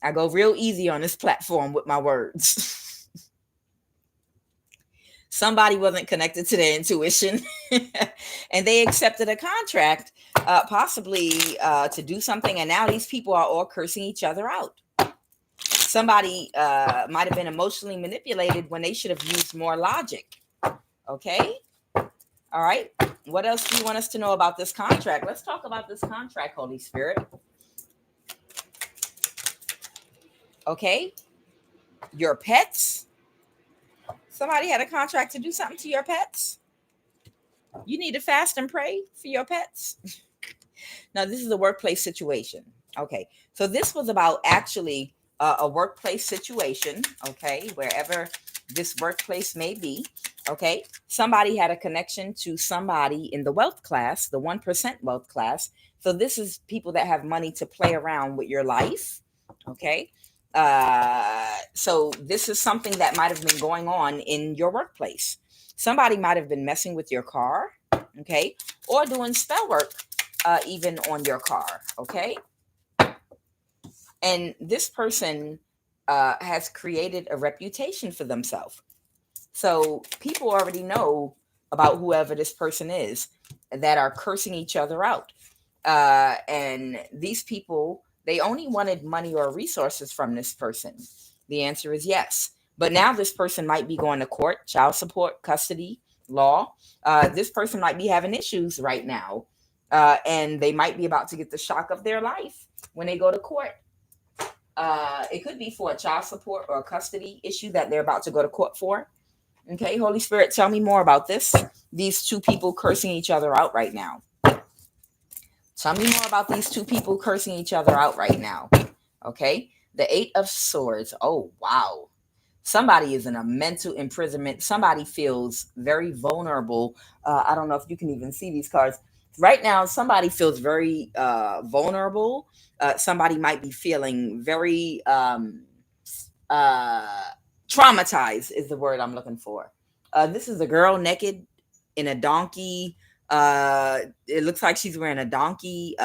I go real easy on this platform with my words. Somebody wasn't connected to their intuition and they accepted a contract, possibly to do something. And now these people are all cursing each other out. Somebody might have been emotionally manipulated when they should have used more logic. Okay. All right. What else do you want us to know about this contract? Let's talk about this contract, Holy Spirit. Okay. Your pets. Somebody had a contract to do something to your pets. You need to fast and pray for your pets. Now, this is a workplace situation. Okay. So this was about actually a workplace situation. Okay. Wherever this workplace may be. Okay. Somebody had a connection to somebody in the wealth class, the 1% wealth class. So this is people that have money to play around with your life. Okay. So this is something that might have been going on in your workplace. Somebody might have been messing with your car, okay, or doing spell work even on your car, okay. And this person has created a reputation for themselves. So people already know about whoever this person is that are cursing each other out. And these people, they only wanted money or resources from this person. The answer is yes. But now this person might be going to court, child support, custody, law. This person might be having issues right now. And they might be about to get the shock of their life when they go to court. It could be for a child support or a custody issue that they're about to go to court for. Okay, Holy Spirit, tell me more about this. These two people cursing each other out right now. Tell me more about these two people cursing each other out right now. Okay. The 8 of Swords. Oh, wow. Somebody is in a mental imprisonment. Somebody feels very vulnerable. I don't know if you can even see these cards. Right now, somebody feels very vulnerable. Somebody might be feeling very traumatized is the word I'm looking for. This is a girl naked in a donkey. It looks like she's wearing a donkey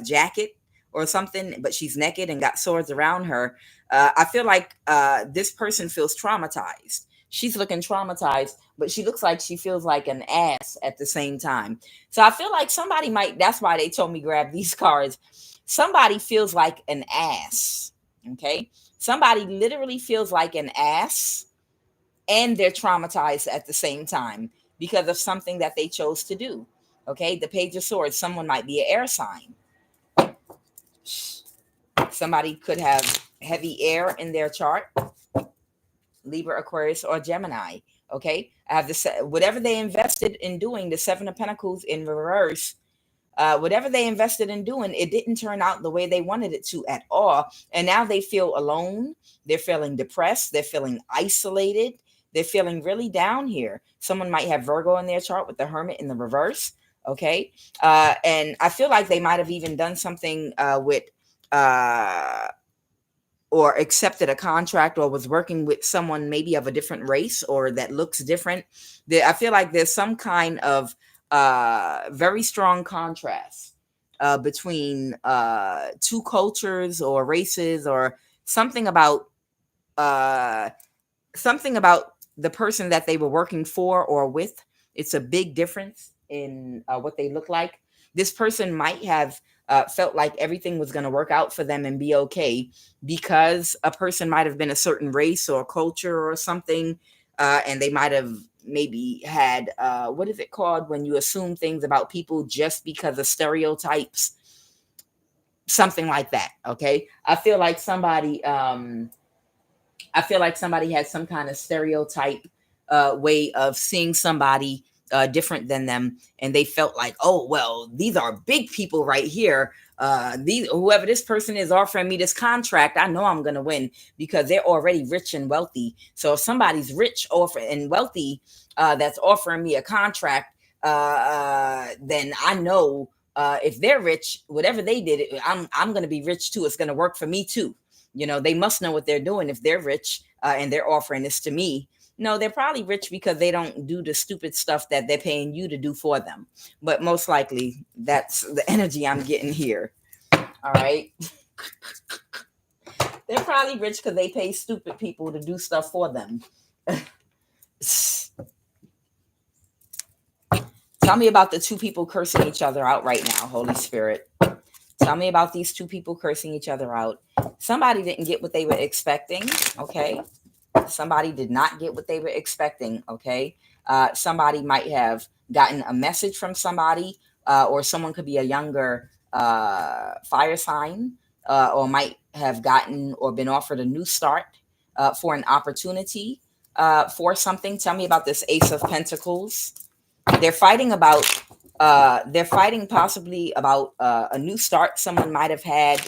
jacket or something, but she's naked and got swords around her. I feel like this person feels traumatized. She's looking traumatized, but she looks like she feels like an ass at the same time. So I feel like somebody might, that's why they told me grab these cards. Somebody feels like an ass. Okay. Somebody literally feels like an ass and they're traumatized at the same time because of something that they chose to do. Okay. The Page of Swords, someone might be an air sign. Somebody could have heavy air in their chart. Libra, Aquarius, or Gemini. Okay. I have this, whatever they invested in doing, the 7 of Pentacles in reverse. Whatever they invested in doing, it didn't turn out the way they wanted it to at all. And now they feel alone. They're feeling depressed. They're feeling isolated. They're feeling really down here. Someone might have Virgo in their chart with the Hermit in the reverse. Okay. And I feel like they might have even done something with uh, or accepted a contract or was working with someone maybe of a different race or that looks different. I feel like there's some kind of very strong contrast between two cultures or races, or something about uh, something about the person that they were working for or with. It's a big difference in what they look like. This person might have felt like everything was going to work out for them and be okay, because a person might have been a certain race or culture or something, and they might have maybe had what is it called when you assume things about people just because of stereotypes, something like that. Okay, I feel like somebody has some kind of stereotype way of seeing somebody different than them, and they felt like, oh well, these are big people right here. These Whoever this person is offering me this contract, I know I'm gonna win because they're already rich and wealthy. So if somebody's rich and wealthy that's offering me a contract, then I know if they're rich, whatever they did, I'm gonna be rich too. It's gonna work for me too. They must know what they're doing if they're rich and they're offering this to me. No, they're probably rich because they don't do the stupid stuff that they're paying you to do for them. But most likely, that's the energy I'm getting here. All right. They're probably rich because they pay stupid people to do stuff for them. Tell me about the two people cursing each other out right now, Holy Spirit. Tell me about these two people cursing each other out. Somebody didn't get what they were expecting, okay? Somebody did not get what they were expecting, okay? Somebody might have gotten a message from somebody, or someone could be a younger fire sign, or might have gotten or been offered a new start for an opportunity for something. Tell me about this Ace of Pentacles. They're fighting about they're fighting possibly about a new start someone might have had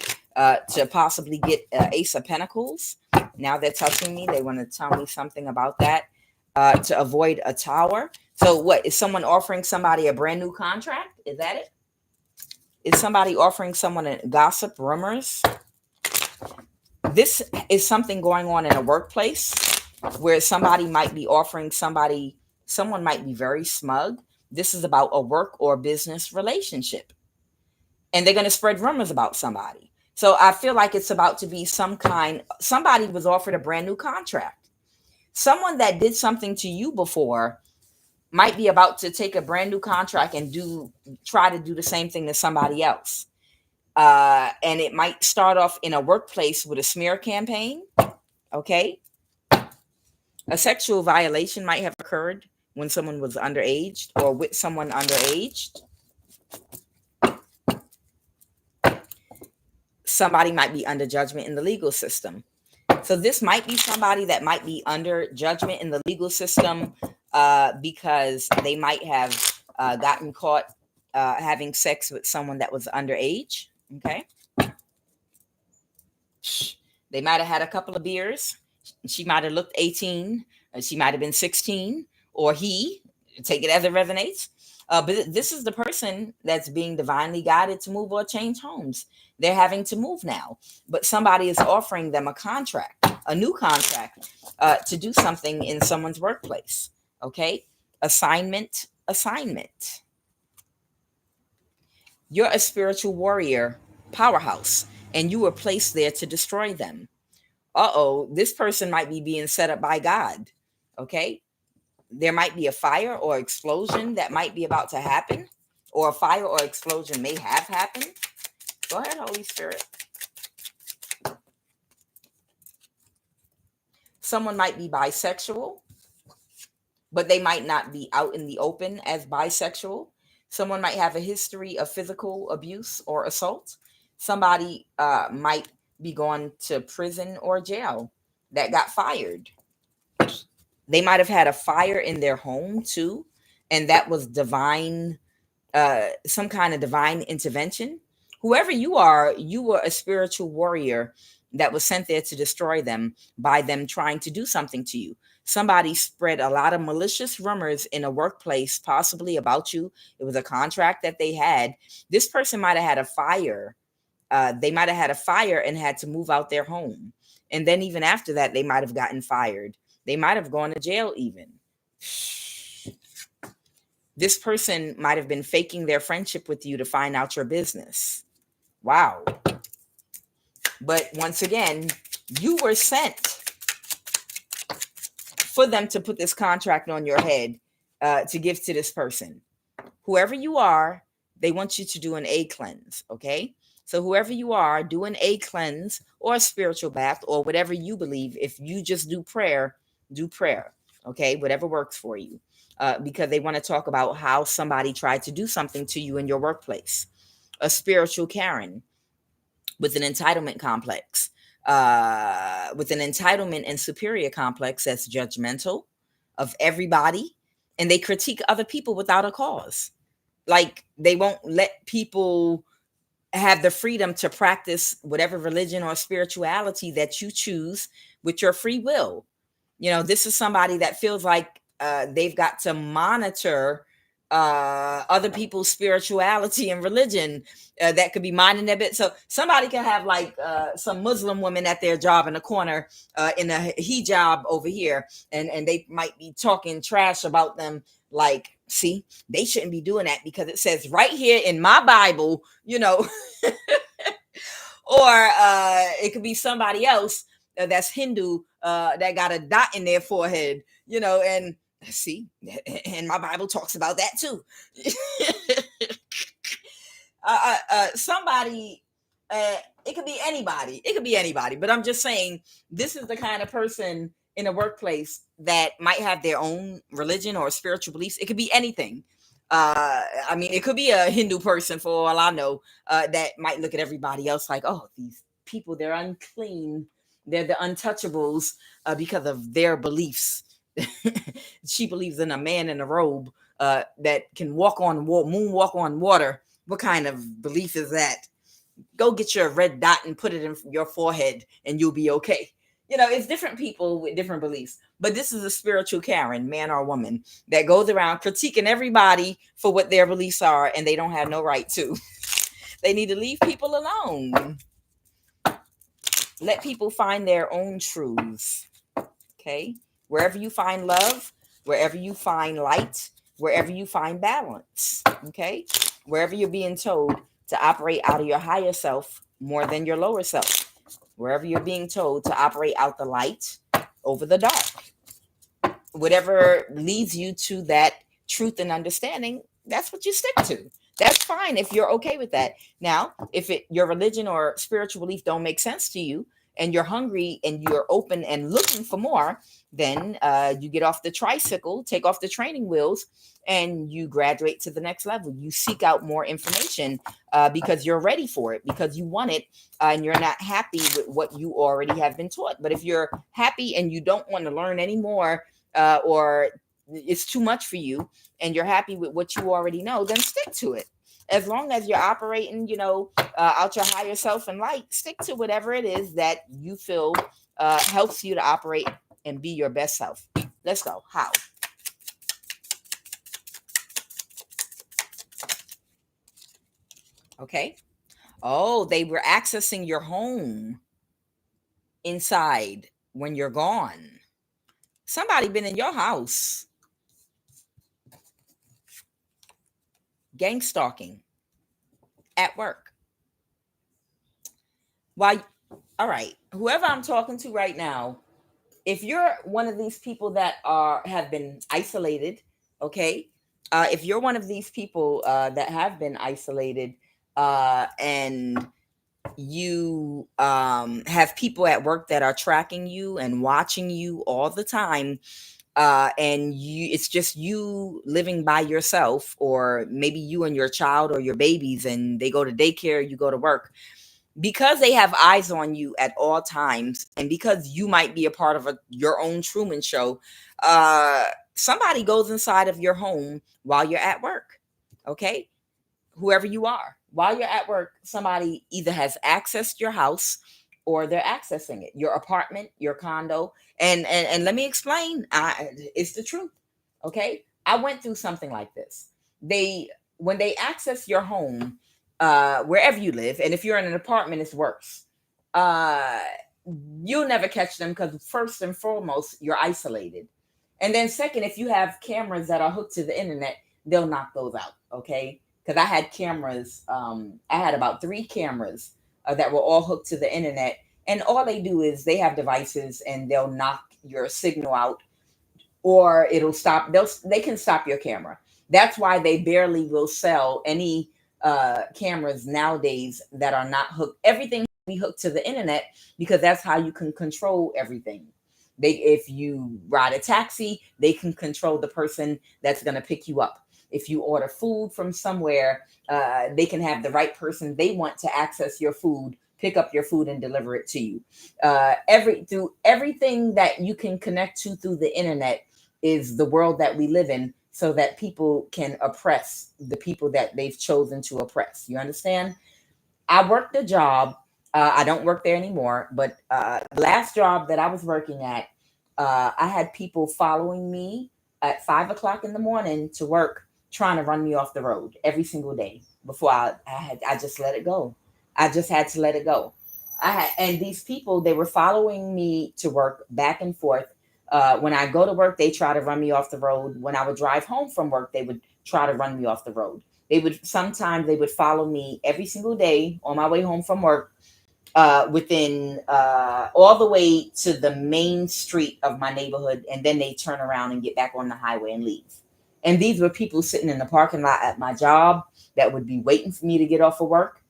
to possibly get Ace of Pentacles. Now they're touching me. They want to tell me something about that to avoid a Tower. So what, is someone offering somebody a brand new contract? Is that it? Is somebody offering someone a gossip, rumors? This is something going on in a workplace where somebody might be offering someone might be very smug. This is about a work or business relationship, and they're going to spread rumors about somebody. So I feel like it's about to be somebody was offered a brand new contract. Someone that did something to you before might be about to take a brand new contract and try to do the same thing to somebody else. And it might start off in a workplace with a smear campaign. Okay. A sexual violation might have occurred when someone was underage or with someone underage. Somebody might be under judgment in the legal system. So this might be somebody that might be under judgment in the legal system because they might have gotten caught having sex with someone that was underage. Okay. They might have had a couple of beers. She might have looked 18. She might have been 16, or he, take it as it resonates. But this is the person that's being divinely guided to move or change homes. They're having to move now, but somebody is offering them a new contract to do something in someone's workplace. Okay. Assignment. You're a spiritual warrior powerhouse, and you were placed there to destroy them. This person might be being set up by God. Okay. There might be a fire or explosion that might be about to happen, or a fire or explosion may have happened. Go ahead, Holy Spirit. Someone might be bisexual, but they might not be out in the open as bisexual. Someone might have a history of physical abuse or assault. Somebody might be going to prison or jail that got fired. They might have had a fire in their home too, and that was divine, some kind of divine intervention. Whoever you are, you were a spiritual warrior that was sent there to destroy them by them trying to do something to you. Somebody spread a lot of malicious rumors in a workplace, possibly about you. It was a contract that they had. This person might have had a fire. They might have had a fire and had to move out their home. And then even after that, they might have gotten fired. They might have gone to jail even. This person might have been faking their friendship with you to find out your business. Wow. But once again, you were sent for them to put this contract on your head to give to this person. Whoever you are, they want you to do an A cleanse, okay? So whoever you are, do an A cleanse or a spiritual bath or whatever you believe. If you just do prayer, okay? Whatever works for you. Because they want to talk about how somebody tried to do something to you in your workplace. A spiritual Karen with an entitlement complex, with an entitlement and superior complex that's judgmental of everybody, and they critique other people without a cause. Like they won't let people have the freedom to practice whatever religion or spirituality that you choose with your free will. You know, this is somebody that feels like they've got to monitor other people's spirituality and religion that could be minding their bit. So somebody can have like some Muslim woman at their job in the corner in a hijab over here, and they might be talking trash about them. Like, see, they shouldn't be doing that because it says right here in my Bible, you know. Or it could be somebody else that's Hindu that got a dot in their forehead, you know, and see, and my Bible talks about that too. Somebody, it could be anybody. It could be anybody. But I'm just saying, this is the kind of person in a workplace that might have their own religion or spiritual beliefs. It could be anything. I mean, it could be a Hindu person for all I know that might look at everybody else like, oh, these people, they're unclean. They're the untouchables because of their beliefs. She believes in a man in a robe that can walk on moonwalk on water. What kind of belief is that? Go get your red dot and put it in your forehead and you'll be okay. You know, it's different people with different beliefs. But this is a spiritual Karen, man or woman, that goes around critiquing everybody for what their beliefs are, and they don't have no right to. They need to leave people alone. Let people find their own truths. Okay? Wherever you find love, wherever you find light, wherever you find balance. Okay? Wherever you're being told to operate out of your higher self more than your lower self. Wherever you're being told to operate out the light over the dark. Whatever leads you to that truth and understanding, that's what you stick to. That's fine if you're okay with that. Now, if your religion or spiritual belief don't make sense to you, and you're hungry and you're open and looking for more, then you get off the tricycle, take off the training wheels, and you graduate to the next level. You seek out more information because you're ready for it, because you want it, and you're not happy with what you already have been taught. But if you're happy and you don't want to learn anymore, or it's too much for you, and you're happy with what you already know, then stick to it. As long as you're operating, you know, out your higher self and light, stick to whatever it is that you feel helps you to operate and be your best self. Let's go. How? Okay. Oh, they were accessing your home inside when you're gone. Somebody been in your house. Gang stalking at work. Why? All right. Whoever I'm talking to right now, if you're one of these people that have been isolated, okay, if you're one of these people that have been isolated and you have people at work that are tracking you and watching you all the time, and it's just you living by yourself, or maybe you and your child or your babies, and they go to daycare, you go to work, because they have eyes on you at all times, and because you might be a part of your own Truman Show, somebody goes inside of your home while you're at work. Okay, whoever you are, while you're at work, somebody either has accessed your house, or they're accessing it. Your apartment, your condo, and let me explain. It's the truth. Okay, I went through something like this. They When they access your home, wherever you live, and if you're in an apartment, it's worse. Uh, you'll never catch them because first and foremost, you're isolated, and then second, if you have cameras that are hooked to the internet, they'll knock those out. Okay, because I had cameras. I had about three cameras that were all hooked to the internet, and all they do is they have devices and they'll knock your signal out, or it'll stop. They can stop your camera. That's why they barely will sell any cameras nowadays that are not hooked. Everything be hooked to the internet because that's how you can control everything. If you ride a taxi, they can control the person that's going to pick you up. If you order food from somewhere, they can have the right person they want to access your food, pick up your food, and deliver it to you. Through everything that you can connect to through the internet is the world that we live in, so that people can oppress the people that they've chosen to oppress. You understand? I worked a job. I don't work there anymore, but the last job that I was working at, I had people following me at 5 o'clock in the morning to work, trying to run me off the road every single day. Before I just let it go. I just had to let it go. And these people, they were following me to work back and forth. When I go to work, they try to run me off the road. When I would drive home from work, they would try to run me off the road. They would follow me every single day on my way home from work, within all the way to the main street of my neighborhood, and then they turn around and get back on the highway and leave. And these were people sitting in the parking lot at my job that would be waiting for me to get off of work.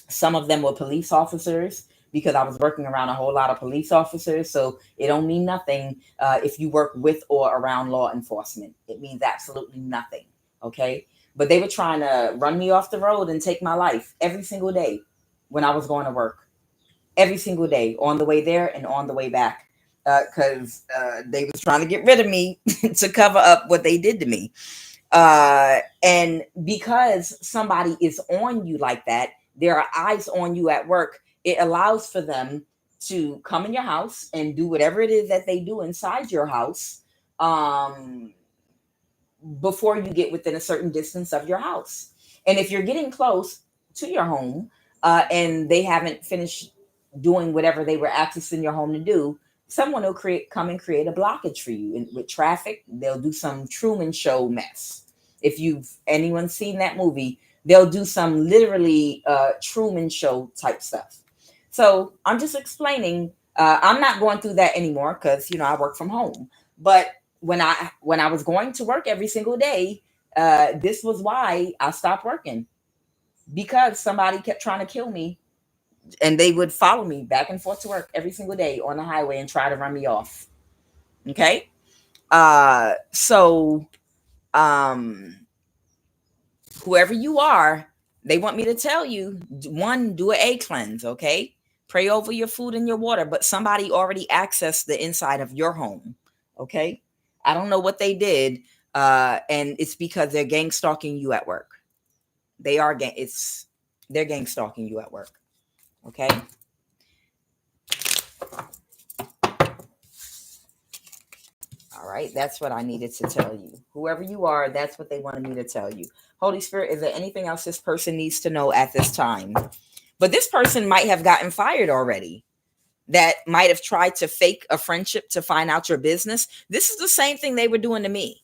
Some of them were police officers because I was working around a whole lot of police officers. So it don't mean nothing if you work with or around law enforcement. It means absolutely nothing. Okay. But they were trying to run me off the road and take my life every single day when I was going to work. Every single day, on the way there and on the way back. Because they was trying to get rid of me to cover up what they did to me. And because somebody is on you like that, there are eyes on you at work. It allows for them to come in your house and do whatever it is that they do inside your house, before you get within a certain distance of your house. And if you're getting close to your home, and they haven't finished doing whatever they were accessing your home to do, someone will come and create a blockage for you. And with traffic, they'll do some Truman Show mess. If anyone seen that movie, they'll do some literally Truman Show type stuff. So I'm just explaining. I'm not going through that anymore because I work from home. But when I was going to work every single day, this was why I stopped working, because somebody kept trying to kill me, and they would follow me back and forth to work every single day on the highway and try to run me off. Okay. So whoever you are, they want me to tell you, one, do an A cleanse. Okay. Pray over your food and your water, but somebody already accessed the inside of your home. Okay. I don't know what they did. And it's because they're gang stalking you at work. They're gang stalking you at work. Okay. All right. That's what I needed to tell you. Whoever you are, that's what they wanted me to tell you. Holy Spirit, is there anything else this person needs to know at this time? But this person might have gotten fired already. That might have tried to fake a friendship to find out your business. This is the same thing they were doing to me.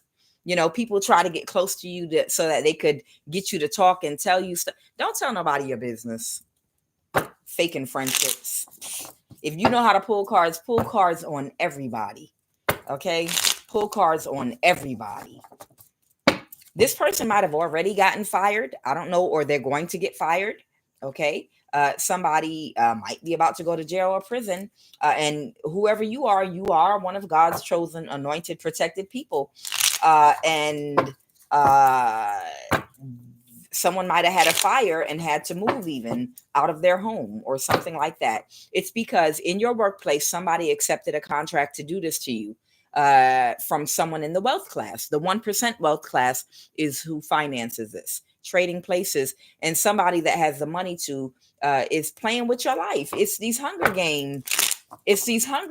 People try to get close to you so that they could get you to talk and tell you stuff. Don't tell nobody your business. Faking friendships. If you know how to pull cards on everybody. Okay? Pull cards on everybody. This person might have already gotten fired. I don't know, or they're going to get fired. Okay? Somebody might be about to go to jail or prison. And whoever you are one of God's chosen, anointed, protected people. And someone might have had a fire and had to move even out of their home or something like that. It's because in your workplace, somebody accepted a contract to do this to you from someone in the wealth class. The 1% wealth class is who finances this. trading places, and somebody that has the money to is playing with your life. It's these Hunger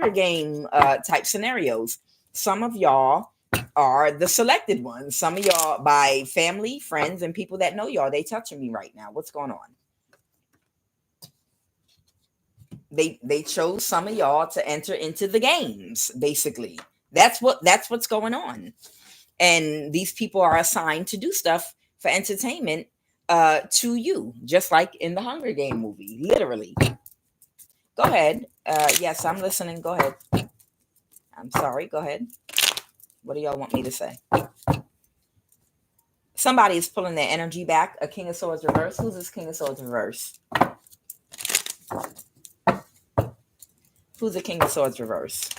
Game type scenarios. Some of y'all are the selected ones. Some of y'all, by family, friends, and people that know y'all, they touching me right now. What's going on? They chose some of y'all to enter into the games. Basically, that's what's going on. And these people are assigned to do stuff for entertainment to you, just like in the Hunger Game movie, literally. Go ahead. Yes, I'm listening. Go ahead. I'm sorry. Go ahead. What do y'all want me to say? Somebody is pulling their energy back. A King of Swords reverse. Who's this King of Swords reverse? Who's the King of Swords reverse?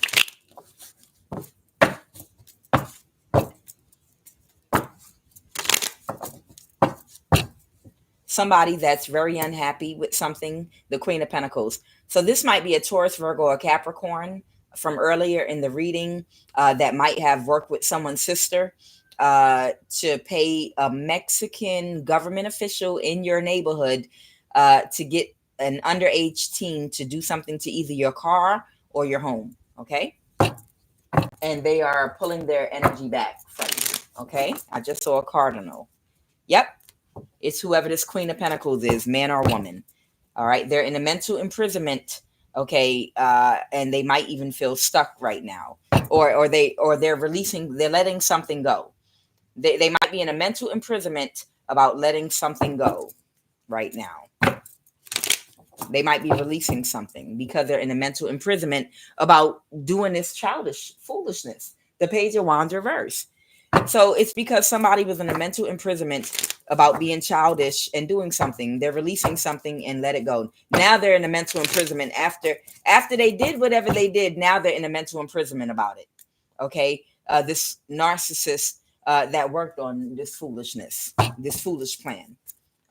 Somebody that's very unhappy with something. The Queen of Pentacles. So this might be a Taurus, Virgo, or Capricorn from earlier in the reading that might have worked with someone's sister to pay a Mexican government official in your neighborhood to get an underage teen to do something to either your car or your home. Okay. And they are pulling their energy back from you. Okay. I just saw a cardinal. Yep. It's whoever this Queen of Pentacles is, man or woman. All right. They're in a mental imprisonment. Okay. And they might even feel stuck right now. Or they're letting something go. They might be in a mental imprisonment about letting something go right now. They might be releasing something because they're in a mental imprisonment about doing this childish foolishness. The Page of Wands reverse. So it's because somebody was in a mental imprisonment about being childish and doing something. They're releasing something and let it go. Now they're in a mental imprisonment after they did whatever they did. Now they're in a mental imprisonment about it. Okay. This narcissist that worked on this foolishness, this foolish plan.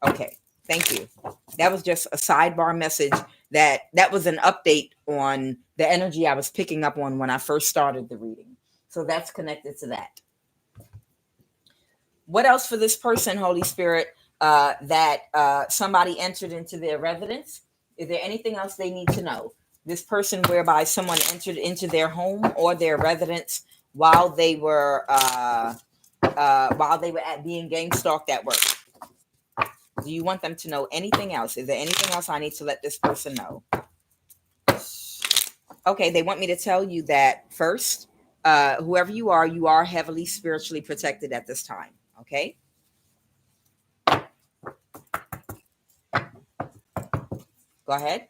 Okay. Thank you. That was just a sidebar message that was an update on the energy I was picking up on when I first started the reading. So that's connected to that. What else for this person, Holy Spirit, that somebody entered into their residence? Is there anything else they need to know? This person whereby someone entered into their home or their residence while they were at being gang stalked at work. Do you want them to know anything else? Is there anything else I need to let this person know? Okay, they want me to tell you that first, whoever you are heavily spiritually protected at this time. Okay. Go ahead.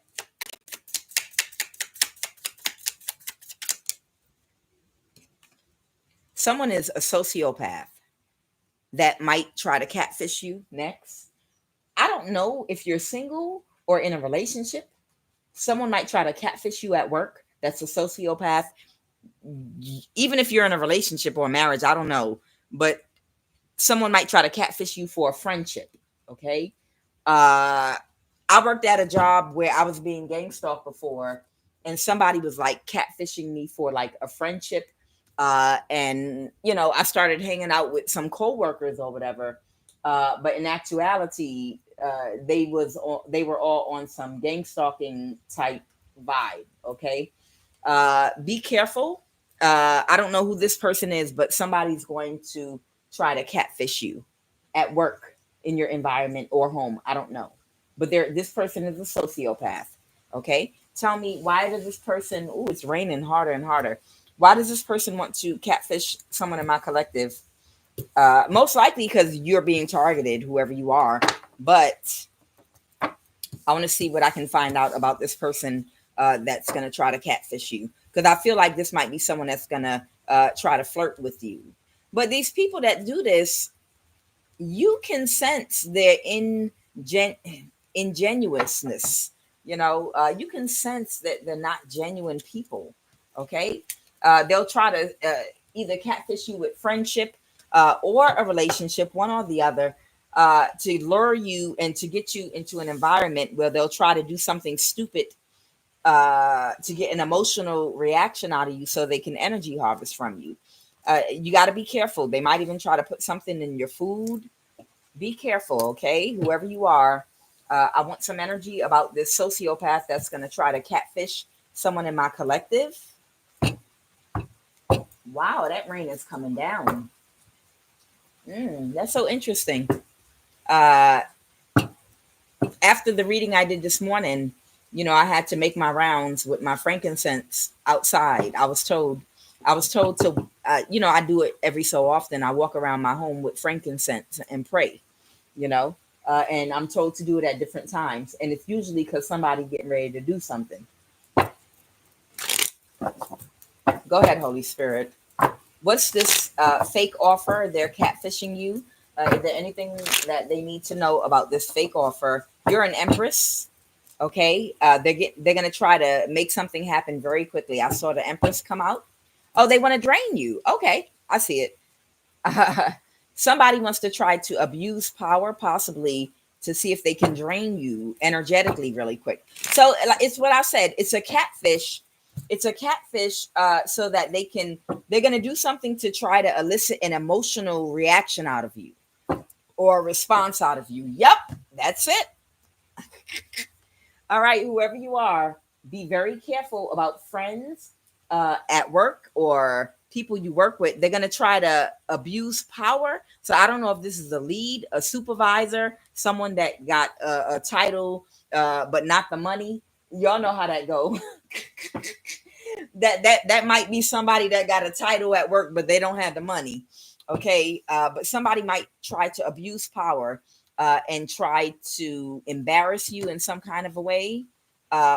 Someone is a sociopath that might try to catfish you next. I don't know if you're single or in a relationship. Someone might try to catfish you at work. That's a sociopath. Even if you're in a relationship or a marriage, I don't know. But someone might try to catfish you for a friendship. Okay. I worked at a job where I was being gang stalked before, and somebody was like catfishing me for like a friendship. And I started hanging out with some coworkers or whatever. But in actuality, they were all on some gang stalking type vibe. Okay. Be careful. I don't know who this person is, but somebody's going to try to catfish you at work, in your environment or home. I don't know. But this person is a sociopath. Okay. Tell me, why does this person, it's raining harder and harder. Why does this person want to catfish someone in my collective? Most likely because you're being targeted, whoever you are. But I want to see what I can find out about this person that's going to try to catfish you. Because I feel like this might be someone that's going to try to flirt with you. But these people that do this, you can sense their ingenuousness. You can sense that they're not genuine people. Okay. They'll try to either catfish you with friendship or a relationship, one or the other, to lure you and to get you into an environment where they'll try to do something stupid to get an emotional reaction out of you so they can energy harvest from you. You got to be careful. They might even try to put something in your food Be careful, okay? Whoever you are, I want some energy about this sociopath that's going to try to catfish someone in my collective. Wow, that rain is coming down. That's so interesting. Uh, After the reading I did this morning, I had to make my rounds with my frankincense outside. I was told to, I do it every so often. I walk around my home with frankincense and pray, you know, and I'm told to do it at different times. And it's usually because somebody getting ready to do something. Go ahead, Holy Spirit. What's this fake offer? They're catfishing you. Is there anything that they need to know about this fake offer? You're an empress. Okay, they're gonna try to make something happen very quickly. I saw the Empress come out. Oh, they want to drain you. Okay, I see it. Somebody wants to try to abuse power, possibly to see if they can drain you energetically really quick. So it's what I said. It's a catfish. It's a catfish, so that they're gonna do something to try to elicit an emotional reaction out of you or a response out of you. Yep, that's it. All right, whoever you are, be very careful about friends at work or people you work with. They're going to try to abuse power. So I don't know if this is a lead, a supervisor, someone that got a title, but not the money. Y'all know how that go. That might be somebody that got a title at work, but they don't have the money. Okay, but somebody might try to abuse power and try to embarrass you in some kind of a way,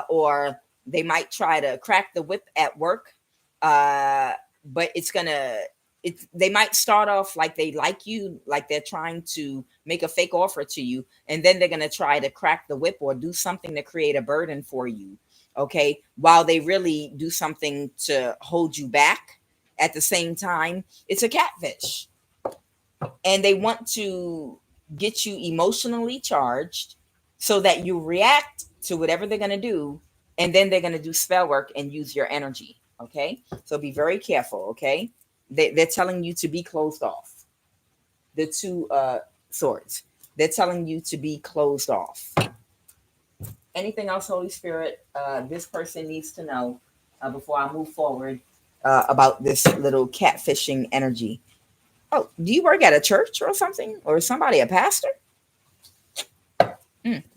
or they might try to crack the whip at work. Uh, but they might start off like they like you, like they're trying to make a fake offer to you, and then they're gonna try to crack the whip or do something to create a burden for you. Okay, while they really do something to hold you back. At the same time, it's a catfish, and they want to get you emotionally charged so that you react to whatever they're going to do, and then they're going to do spell work and use your energy. Okay, so be very careful. Okay, they're telling you to be closed off. The two swords, they're telling you to be closed off. Anything else, Holy Spirit, this person needs to know before I move forward about this little catfishing energy? Oh, do you work at a church or something? Or is somebody a pastor? I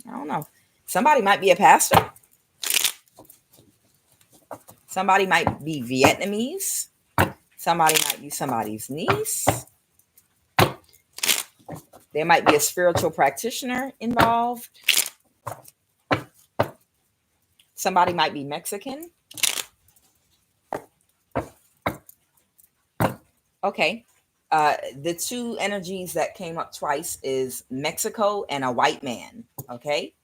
don't know. Somebody might be a pastor. Somebody might be Vietnamese. Somebody might be somebody's niece. There might be a spiritual practitioner involved. Somebody might be Mexican. Okay. The two energies that came up twice is Mexico and a white man. Okay.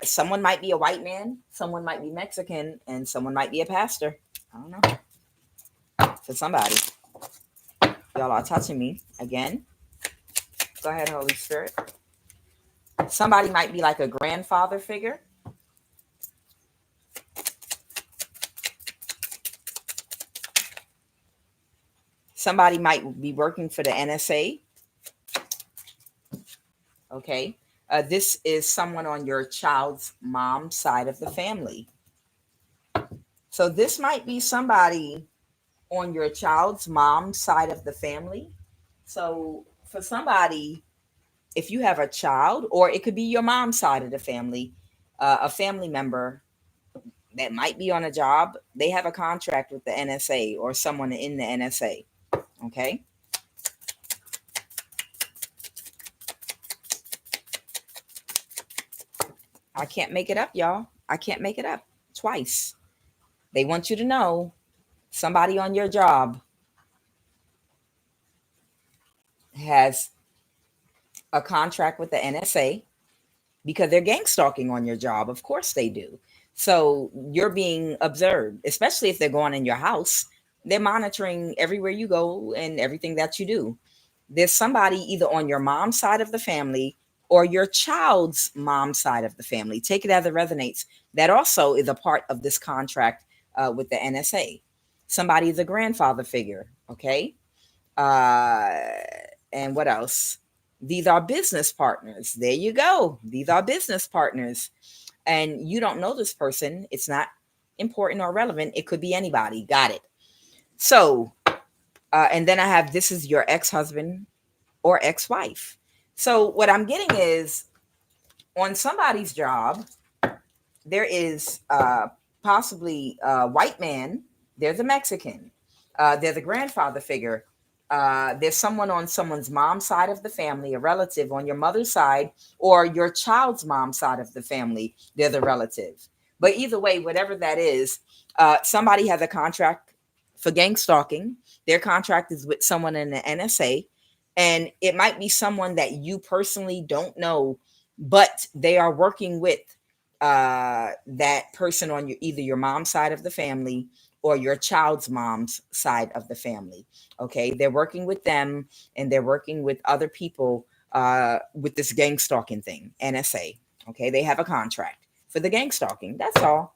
Someone might be a white man, someone might be Mexican, and someone might be a pastor. I don't know. For somebody. Y'all are touching me again. Go ahead, Holy Spirit. Somebody might be like a grandfather figure. Somebody might be working for the NSA. Okay. This is someone on your child's mom's side of the family. So this might be somebody on your child's mom's side of the family. So for somebody, if you have a child, or it could be your mom's side of the family, a family member that might be on a job, they have a contract with the NSA or someone in the NSA. Okay. I can't make it up, y'all. I can't make it up twice. They want you to know somebody on your job has a contract with the NSA because they're gang stalking on your job. Of course they do. So you're being observed, especially if they're going in your house. They're monitoring everywhere you go and everything that you do. There's somebody either on your mom's side of the family or your child's mom's side of the family. Take it as it resonates. That also is a part of this contract with the NSA. Somebody is a grandfather figure. Okay. Uh, and what else? These are business partners. There you go. These are business partners. And you don't know this person. It's not important or relevant. It could be anybody. Got it. So, and then I have this is your ex husband or ex wife. So, what I'm getting is on somebody's job, there is possibly a white man, there's a Mexican, there's a grandfather figure, there's someone on someone's mom's side of the family, a relative on your mother's side, or your child's mom's side of the family, there's a relative. But either way, whatever that is, somebody has a contract for gang stalking. Their contract is with someone in the NSA, and it might be someone that you personally don't know, but they are working with that person on your either your mom's side of the family or your child's mom's side of the family. Okay, they're working with them and they're working with other people with this gang stalking thing, NSA. Okay, they have a contract for the gang stalking. That's all.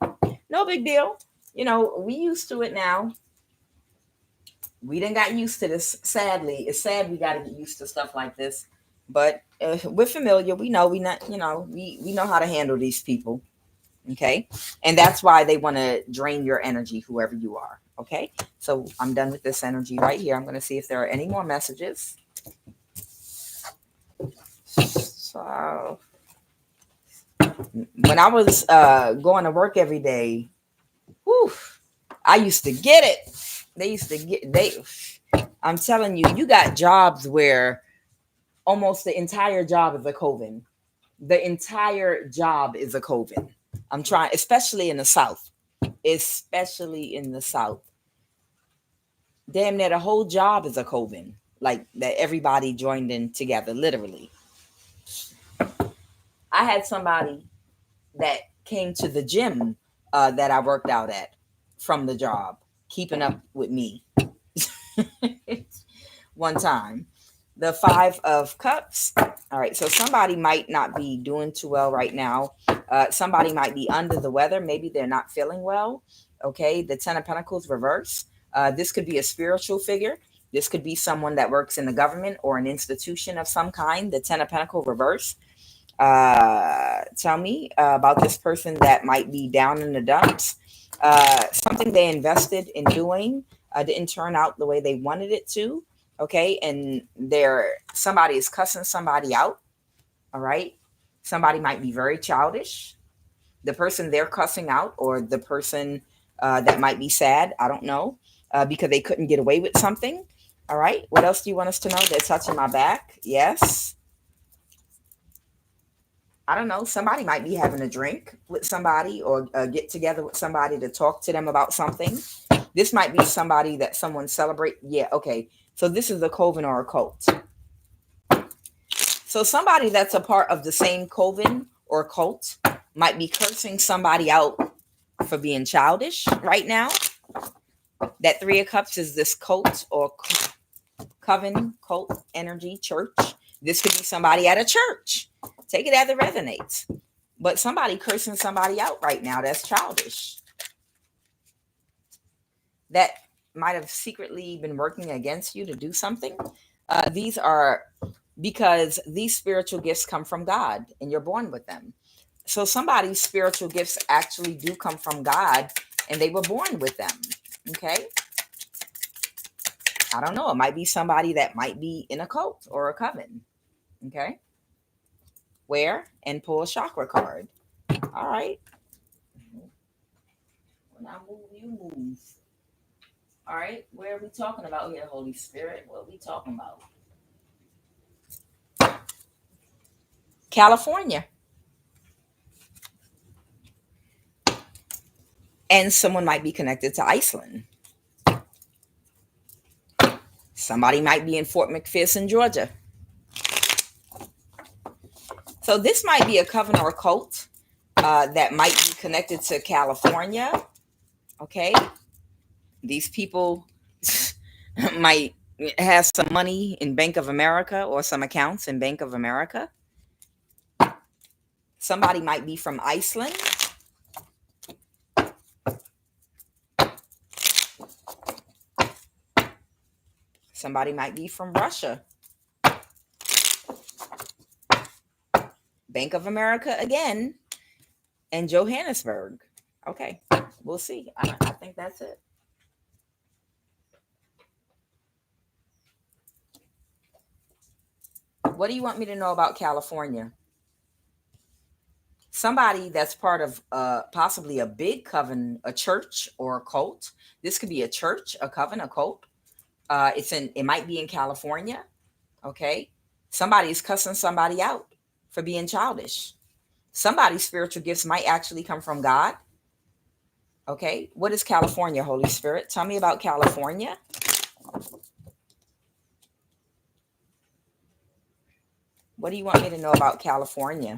No big deal. You know, we used to it now. We didn't got used to this. Sadly, it's sad we got to get used to stuff like this. But we're familiar. We know we not. You know, we know how to handle these people. Okay, and that's why they want to drain your energy, whoever you are. Okay, so I'm done with this energy right here. I'm going to see if there are any more messages. So when I was going to work every day, whew, I used to get it. They used to get they. I'm telling you, you got jobs where almost the entire job is a coven. The entire job is a coven. I'm trying, especially in the South. Especially in the South. Damn near the whole job is a coven. Like that everybody joined in together, literally. I had somebody that came to the gym that I worked out at from the job, keeping up with me one time. The Five of Cups. All right, so somebody might not be doing too well right now. Somebody might be under the weather. Maybe they're not feeling well. Okay, the Ten of Pentacles reverse. This could be a spiritual figure. This could be someone that works in the government or an institution of some kind. The Ten of Pentacles reverse. Tell me about this person that might be down in the dumps. Something they invested in doing didn't turn out the way they wanted it to. Okay, and somebody is cussing somebody out. All right, somebody might be very childish. The person they're cussing out, or the person that might be sad, I don't know, because they couldn't get away with something. All right, what else do you want us to know? They're touching my back. Yes. I don't know. Somebody might be having a drink with somebody or get together with somebody to talk to them about something. This might be somebody that someone celebrate. Yeah, okay. So this is a coven or a cult. So somebody that's a part of the same coven or cult might be cursing somebody out for being childish right now. That Three of Cups is this cult or coven, cult energy, church. This could be somebody at a church. Take it as it resonates. But somebody cursing somebody out right now, that's childish. That might have secretly been working against you to do something. These are because these spiritual gifts come from God and you're born with them. So somebody's spiritual gifts actually do come from God and they were born with them. Okay. I don't know. It might be somebody that might be in a cult or a coven. Okay. Where? And pull a chakra card. All right. When I move, you move. All right. Where are we talking about here, Holy Spirit? What are we talking about? California. And someone might be connected to Iceland. Somebody might be in Fort McPherson, Georgia. So this might be a coven or a cult that might be connected to California. Okay. These people might have some money in Bank of America or some accounts in Bank of America. Somebody might be from Iceland. Somebody might be from Russia. Bank of America again, and Johannesburg. Okay, we'll see. I think that's it. What do you want me to know about California? Somebody that's part of possibly a big coven, a church or a cult. This could be a church, a coven, a cult. It might be in California. Okay. Somebody's cussing somebody out for being childish. Somebody's spiritual gifts might actually come from God. Okay. What is California, Holy Spirit? Tell me about California. What do you want me to know about California?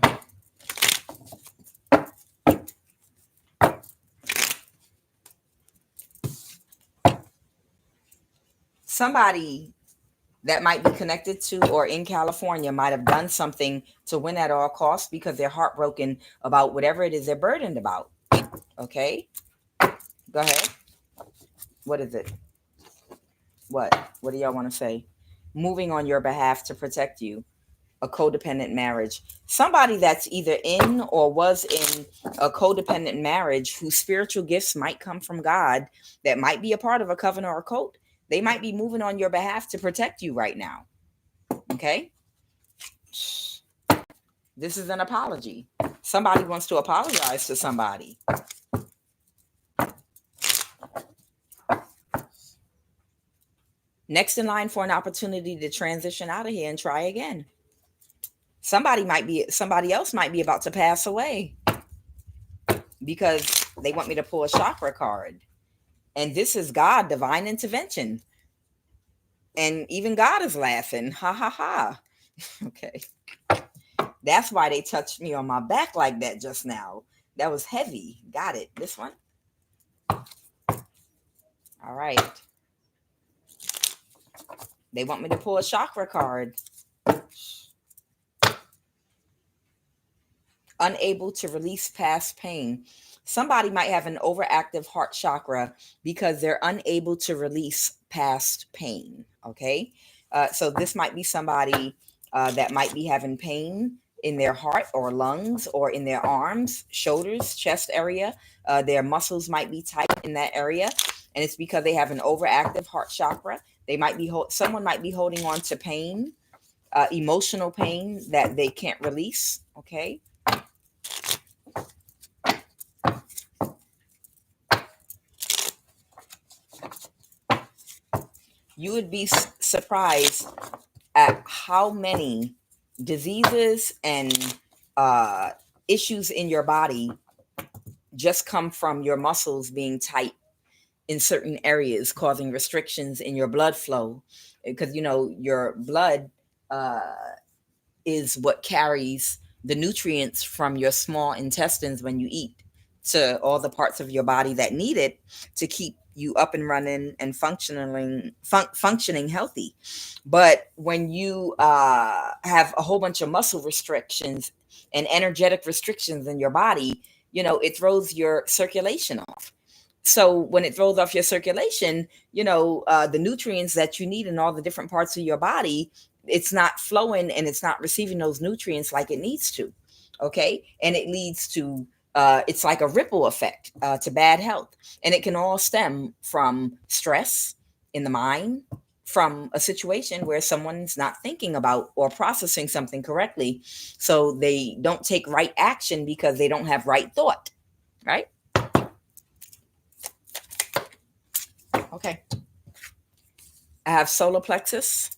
Somebody that might be connected to or in California might have done something to win at all costs because they're heartbroken about whatever it is they're burdened about. Okay. Go ahead. What is it? What do y'all want to say? Moving on your behalf to protect you. A codependent marriage. Somebody that's either in or was in a codependent marriage whose spiritual gifts might come from God, that might be a part of a covenant or a code. They might be moving on your behalf to protect you right now. Okay? This is an apology. Somebody wants to apologize to somebody. Next in line for an opportunity to transition out of here and try again. Somebody else might be about to pass away because they want me to pull a chakra card. And this is God, divine intervention. And even God is laughing. Ha ha ha. Okay. That's why they touched me on my back like that just now. That was heavy. Got it. This one. All right. They want me to pull a chakra card. Unable to release past pain. Somebody might have an overactive heart chakra because they're unable to release past pain. Okay. So this might be somebody that might be having pain in their heart or lungs or in their arms, shoulders, chest area. Their muscles might be tight in that area. And it's because they have an overactive heart chakra. They might be, someone might be holding on to pain, emotional pain that they can't release. Okay. You would be surprised at how many diseases and issues in your body just come from your muscles being tight in certain areas, causing restrictions in your blood flow. Because, your blood is what carries the nutrients from your small intestines when you eat to all the parts of your body that need it to keep you up and running and functioning healthy. But when you have a whole bunch of muscle restrictions and energetic restrictions in your body, it throws your circulation off. So when it throws off your circulation, the nutrients that you need in all the different parts of your body, it's not flowing and it's not receiving those nutrients like it needs to. Okay. And it leads to, it's like a ripple effect to bad health. And it can all stem from stress in the mind, from a situation where someone's not thinking about or processing something correctly. So they don't take right action because they don't have right thought. Right. Okay. I have solar plexus,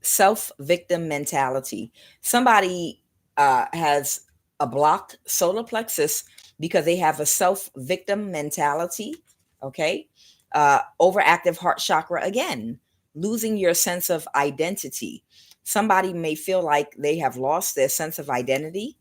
self-victim mentality. Somebody has a blocked solar plexus because they have a self-victim mentality. Okay. Overactive heart chakra again, losing your sense of identity. Somebody may feel like they have lost their sense of identity.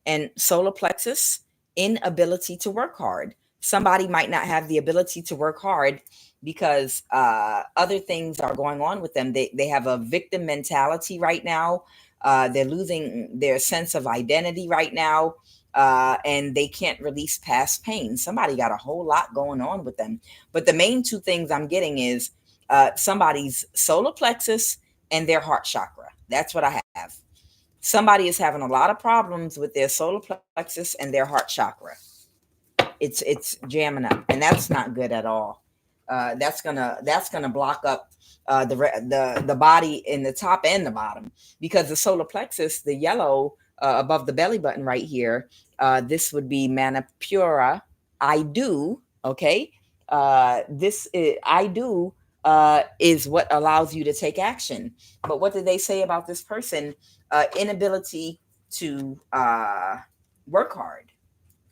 And solar plexus, inability to work hard. Somebody might not have the ability to work hard because other things are going on with them. They have a victim mentality right now. They're losing their sense of identity right now. And they can't release past pain. Somebody got a whole lot going on with them. But the main two things I'm getting is somebody's solar plexus and their heart chakra. That's what I have. Somebody is having a lot of problems with their solar plexus and their heart chakra. It's jamming up, and that's not good at all. That's gonna block up the body in the top and the bottom, because the solar plexus, the yellow above the belly button right here, this would be manipura. I do. Okay. This is, I do is what allows you to take action. But what did they say about this person? Inability to work hard.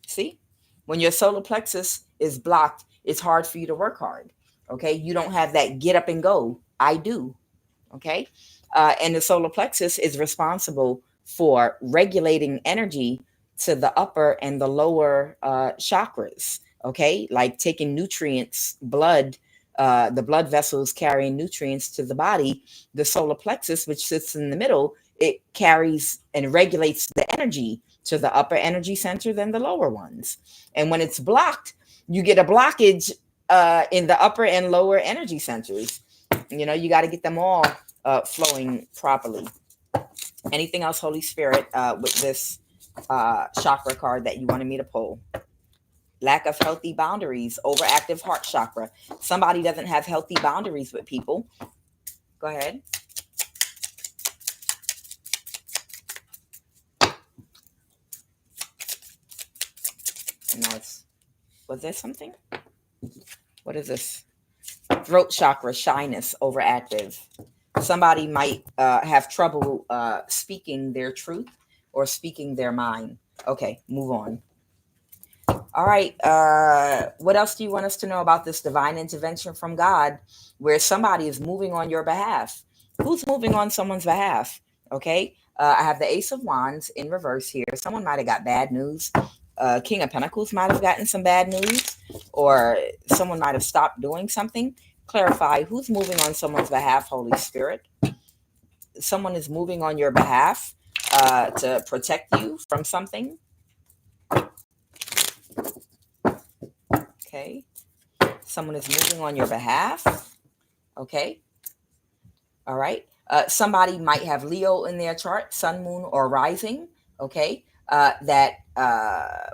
See, when your solar plexus is blocked, it's hard for you to work hard. Okay. You don't have that get up and go. I do. Okay. And the solar plexus is responsible for regulating energy to the upper and the lower chakras. Okay. Like taking nutrients, blood, the blood vessels carrying nutrients to the body. The solar plexus, which sits in the middle, it carries and regulates the energy to the upper energy center than the lower ones. And when it's blocked, you get a blockage in the upper and lower energy centers. You know, you got to get them all flowing properly. Anything else, Holy Spirit, with this chakra card that you wanted me to pull? Lack of healthy boundaries, overactive heart chakra. Somebody doesn't have healthy boundaries with people. Go ahead. No, was there something? What is this? Throat chakra, shyness, overactive. Somebody might have trouble speaking their truth or speaking their mind. Okay, move on. All right. What else do you want us to know about this divine intervention from God, where somebody is moving on your behalf? Who's moving on someone's behalf? Okay. I have the Ace of Wands in reverse here. Someone might have got bad news. King of Pentacles might have gotten some bad news, or someone might have stopped doing something. Clarify who's moving on someone's behalf, Holy Spirit. Someone is moving on your behalf to protect you from something. Okay. Someone is moving on your behalf. Okay. All right. Somebody might have Leo in their chart, sun, moon, or rising. Okay. That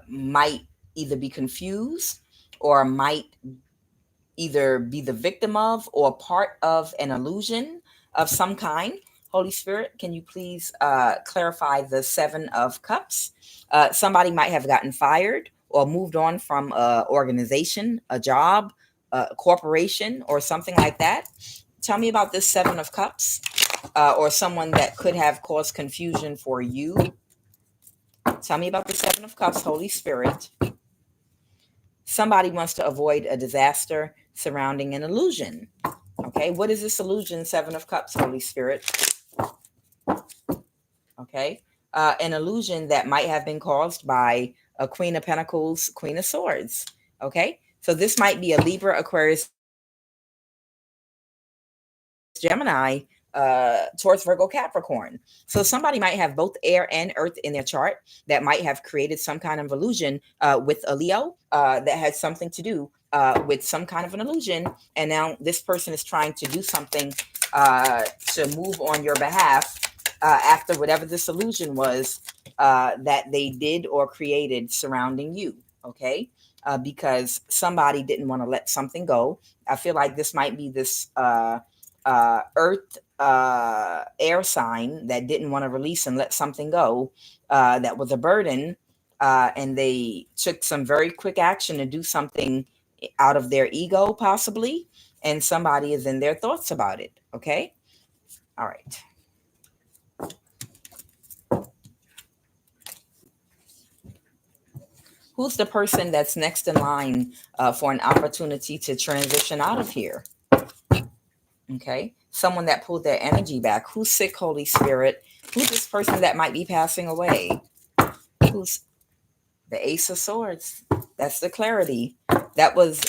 might either be confused or might either be the victim of or part of an illusion of some kind. Holy Spirit, can you please clarify the Seven of Cups? Somebody might have gotten fired or moved on from an organization, a job, a corporation, or something like that. Tell me about this Seven of Cups, or someone that could have caused confusion for you. Tell me about the Seven of Cups, Holy Spirit. Somebody wants to avoid a disaster surrounding an illusion. Okay, what is this illusion, Seven of Cups, Holy Spirit? Okay, an illusion that might have been caused by a Queen of Pentacles, Queen of Swords. Okay, so this might be a Libra, Aquarius, Gemini, Taurus, Virgo, Capricorn. So somebody might have both air and earth in their chart that might have created some kind of illusion with a Leo that had something to do with some kind of an illusion. And now this person is trying to do something to move on your behalf after whatever this illusion was that they did or created surrounding you. Okay. Because somebody didn't want to let something go. I feel like this might be this earth air sign that didn't want to release and let something go that was a burden, and they took some very quick action to do something out of their ego possibly, and somebody is in their thoughts about it. Okay. All right. Who's the person that's next in line for an opportunity to transition out of here? Okay. Someone that pulled their energy back. Who's sick, Holy Spirit? Who's this person that might be passing away? Who's the Ace of Swords? That's the clarity. That was,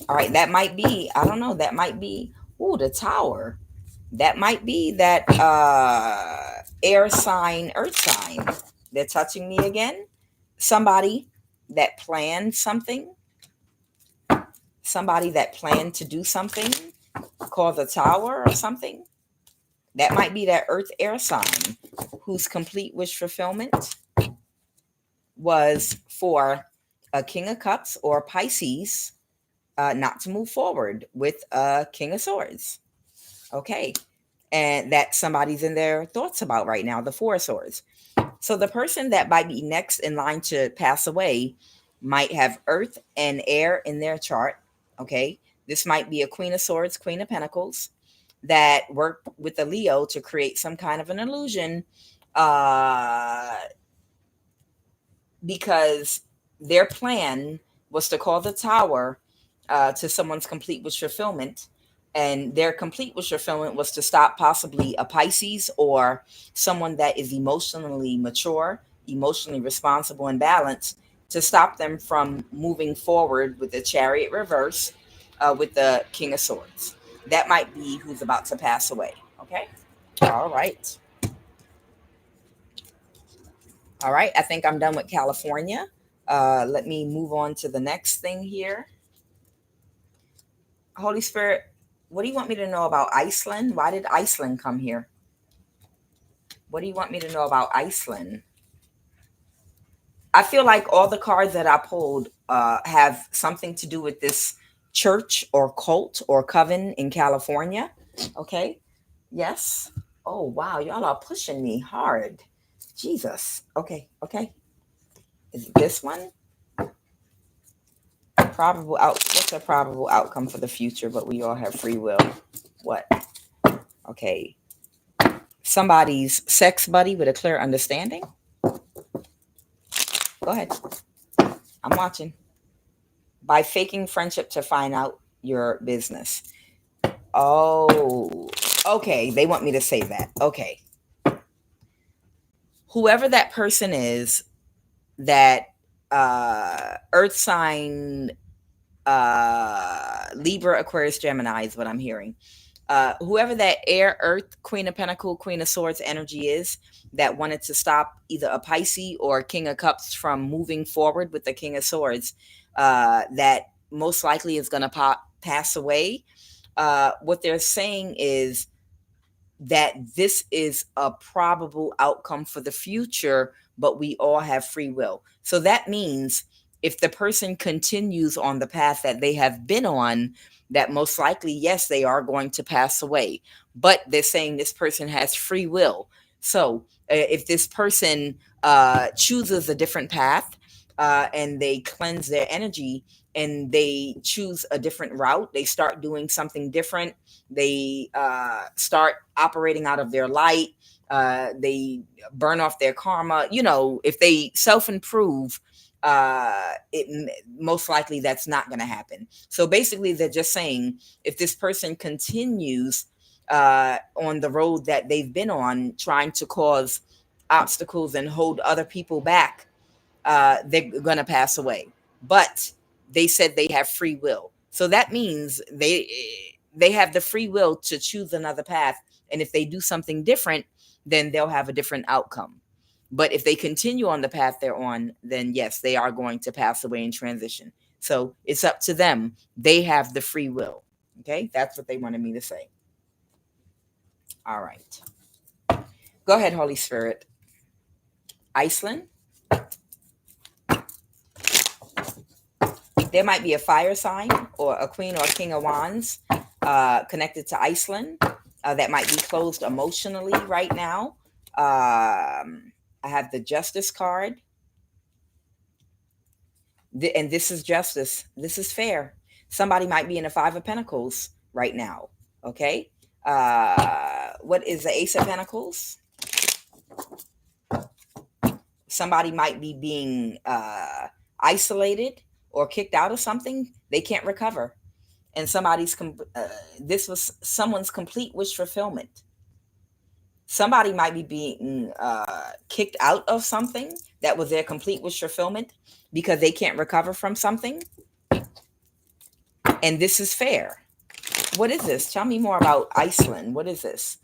all right, that might be, I don't know, that might be, the Tower. That might be that air sign, earth sign. They're touching me again. Somebody that planned something. Somebody that planned to do something called the Tower or something. That might be that earth air sign. whose complete wish fulfillment was for a King of Cups or Pisces not to move forward with a King of Swords. Okay. And that somebody's in their thoughts about right now, the Four of Swords. So the person that might be next in line to pass away might have Earth and Air in their chart. Okay. This might be a Queen of Swords, Queen of Pentacles that worked with the Leo to create some kind of an illusion because their plan was to call the Tower to someone's complete wish fulfillment. And their complete wish fulfillment was to stop possibly a Pisces or someone that is emotionally mature, emotionally responsible and balanced, to stop them from moving forward with the Chariot reverse with the King of Swords. That might be who's about to pass away. Okay. All right. All right. I think I'm done with California. Let me move on to the next thing here. Holy Spirit, what do you want me to know about Iceland? Why did Iceland come here? What do you want me to know about Iceland? I feel like all the cards that I pulled have something to do with this church or cult or coven in California. Okay. Yes. Oh, wow. Y'all are pushing me hard. Jesus. Okay. Okay. Is it this one? What's a probable outcome for the future, but we all have free will? What? Okay. Somebody's sex buddy with a clear understanding. Go ahead. I'm watching. By faking friendship to find out your business. Oh, okay. They want me to say that. Okay. Whoever that person is, that earth sign, Libra, Aquarius, Gemini is what I'm hearing. Whoever that air, earth, Queen of Pentacles, Queen of Swords energy is that wanted to stop either a Pisces or King of Cups from moving forward with the King of Swords, that most likely is going to pass away. What they're saying is that this is a probable outcome for the future, but we all have free will. So that means if the person continues on the path that they have been on, that most likely, yes, they are going to pass away. But they're saying this person has free will. So if this person chooses a different path and they cleanse their energy and they choose a different route, they start doing something different, they start operating out of their light, they burn off their karma. If they self-improve, most likely that's not going to happen. So basically, they're just saying if this person continues on the road that they've been on, trying to cause obstacles and hold other people back, they're going to pass away. But they said they have free will. So that means they have the free will to choose another path. And if they do something different, then they'll have a different outcome. But if they continue on the path they're on, then yes, they are going to pass away and transition. So it's up to them. They have the free will. Okay, that's what they wanted me to say. All right. Go ahead, Holy Spirit. Iceland. There might be a fire sign or a queen or a king of wands connected to Iceland that might be closed emotionally right now. I have the justice card. And this is justice. This is fair. Somebody might be in a Five of Pentacles right now. Okay. What is the Ace of Pentacles? Somebody might be being isolated or kicked out of something. They can't recover. And this was someone's complete wish fulfillment. Somebody might be being kicked out of something that was their complete wish fulfillment because they can't recover from something. And this is fair. What is this? Tell me more about Iceland. What is this?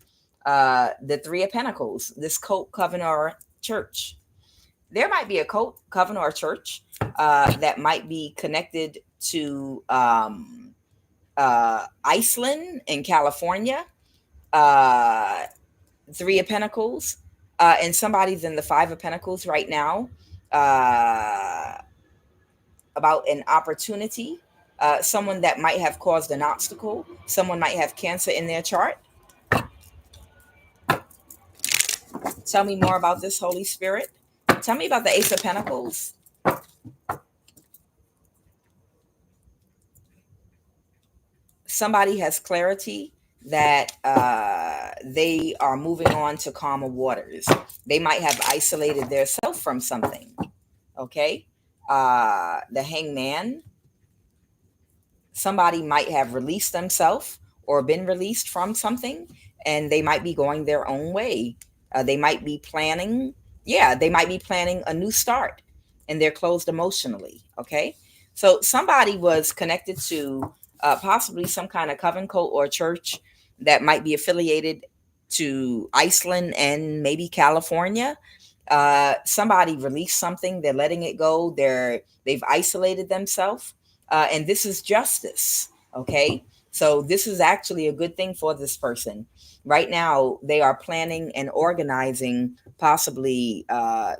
The Three of Pentacles, this cult, coven, or church. There might be a cult, coven, or church that might be connected to Iceland and California. Three of Pentacles. And somebody's in the Five of Pentacles right now, uh, about an opportunity, someone that might have caused an obstacle, someone might have Cancer in their chart. Tell me more about this, Holy Spirit. Tell me about the Ace of Pentacles. Somebody has clarity that they are moving on to calmer waters. They might have isolated themselves from something. Okay. The Hangman. Somebody might have released themselves or been released from something, and they might be going their own way. They might be planning. Yeah, they might be planning a new start, and they're closed emotionally. Okay. So somebody was connected to possibly some kind of coven, cult, or church that might be affiliated to Iceland and maybe California. Somebody released something, they're letting it go, they've isolated themselves, and this is justice. Okay, so this is actually a good thing for this person right now. They are planning and organizing possibly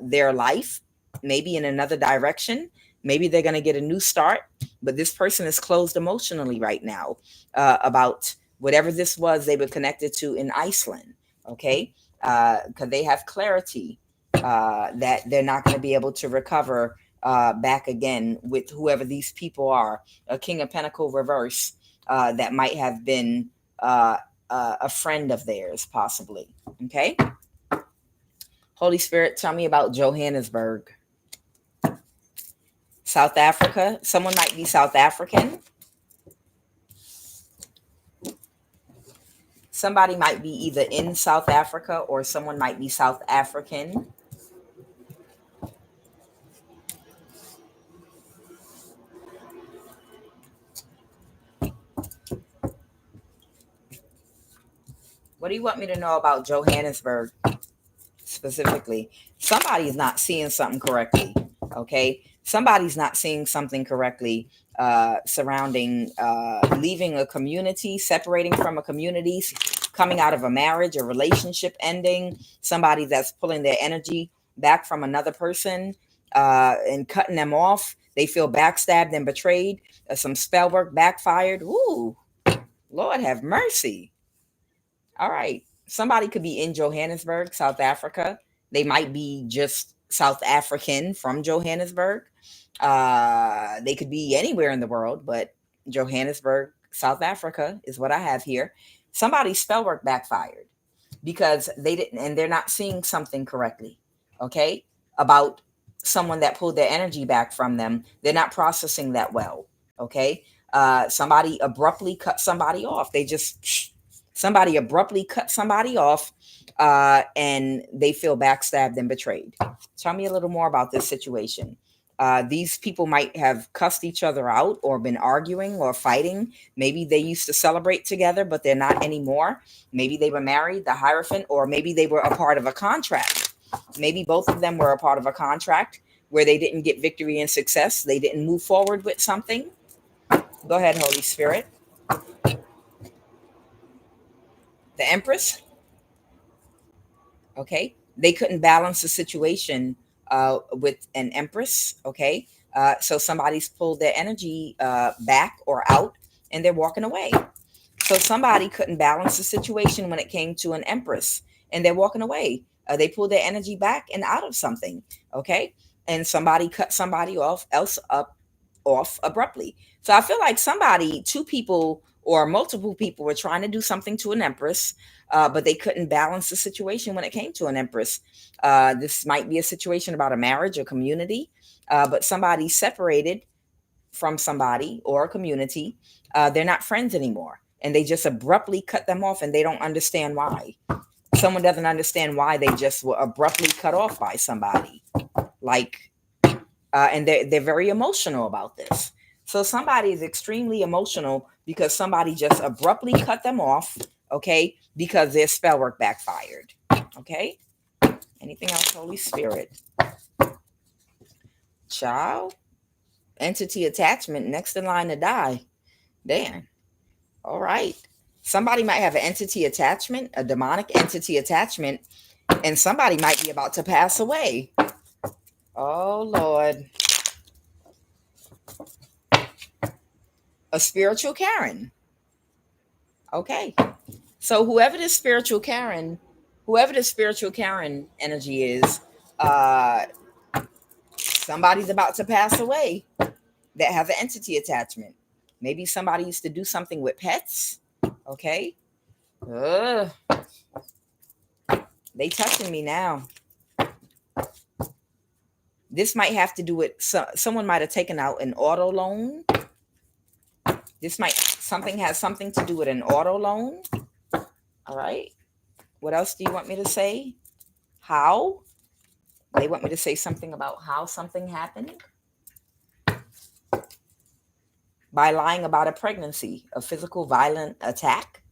their life, maybe in another direction. Maybe they're going to get a new start, but this person is closed emotionally right now about whatever this was they were connected to in Iceland. Okay, because they have clarity that they're not going to be able to recover back again with whoever these people are. A King of Pentacle reverse that might have been a friend of theirs, possibly. Okay. Holy Spirit, tell me about Johannesburg. South Africa. Someone might be South African. Somebody might be either in South Africa or someone might be South African. What do you want me to know about Johannesburg specifically? Somebody's not seeing something correctly. Okay. Somebody's not seeing something correctly surrounding leaving a community, separating from a community, coming out of a marriage, a relationship ending, somebody that's pulling their energy back from another person and cutting them off. They feel backstabbed and betrayed. Some spell work backfired. Ooh, Lord have mercy. All right. Somebody could be in Johannesburg, South Africa. They might be just South African from Johannesburg. They could be anywhere in the world, but Johannesburg, South Africa is what I have here. Somebody's spell work backfired because they didn't, and they're not seeing something correctly. Okay. About someone that pulled their energy back from them. They're not processing that well. Okay. Somebody abruptly cut somebody off. Somebody abruptly cut somebody off and they feel backstabbed and betrayed. Tell me a little more about this situation. These people might have cussed each other out or been arguing or fighting. Maybe they used to celebrate together, but they're not anymore. Maybe they were married, the Hierophant, or maybe they were a part of a contract. Maybe both of them were a part of a contract where they didn't get victory and success. They didn't move forward with something. Go ahead, Holy Spirit. The Empress. Okay. They couldn't balance the situation with an Empress. Okay. So somebody's pulled their energy back or out and they're walking away. So somebody couldn't balance the situation when it came to an Empress and they're walking away. They pulled their energy back and out of something. Okay. And somebody cut somebody off abruptly. So I feel like two people or multiple people were trying to do something to an Empress, but they couldn't balance the situation when it came to an Empress. This might be a situation about a marriage or community, but somebody separated from somebody or a community. They're not friends anymore, and they just abruptly cut them off, and they don't understand why. Someone doesn't understand why they just were abruptly cut off by somebody. And they're very emotional about this. So somebody is extremely emotional because somebody just abruptly cut them off, okay, because their spell work backfired. Okay. Anything else, Holy Spirit? Child, entity attachment, next in line to die. Damn. All right. Somebody might have an entity attachment, a demonic entity attachment, And somebody might be about to pass away. Oh, Lord. A spiritual Karen. Okay. So whoever this spiritual Karen energy is, uh, somebody's about to pass away that has an entity attachment. Maybe somebody used to do something with pets. Okay. Ugh. They touching me now. This might have to do with someone might have taken out an auto loan. Something has something to do with an auto loan. All right. What else do you want me to say? How? They want me to say something about how something happened. By lying about a pregnancy, a physical violent attack.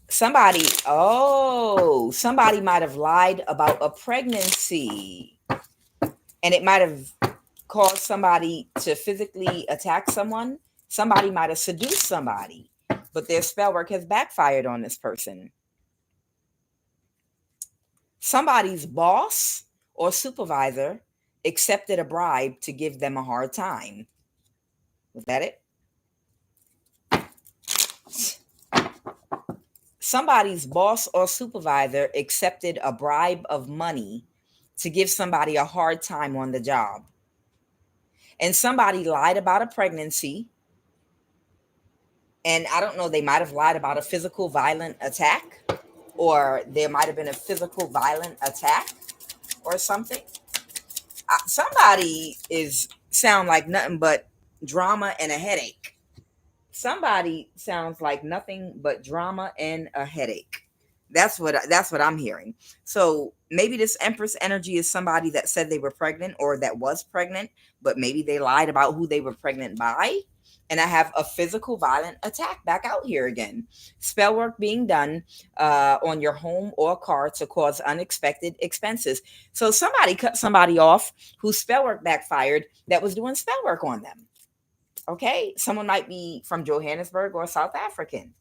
Somebody might have lied about a pregnancy. And it might have caused somebody to physically attack someone. Somebody might have seduced somebody, but their spell work has backfired on this person. Somebody's boss or supervisor accepted a bribe to give them a hard time. Was that it? Somebody's boss or supervisor accepted a bribe of money to give somebody a hard time on the job. And somebody lied about a pregnancy. And I don't know, they might have lied about a physical violent attack, or there might have been a physical violent attack or something. Somebody sound like nothing but drama and a headache. Somebody sounds like nothing but drama and a headache. That's what I'm hearing. So maybe this Empress energy is somebody that said they were pregnant or that was pregnant, but maybe they lied about who they were pregnant by. And I have a physical violent attack back out here again. Spell work being done on your home or car to cause unexpected expenses. So somebody cut somebody off whose spell work backfired that was doing spell work on them. Okay, someone might be from Johannesburg or South African,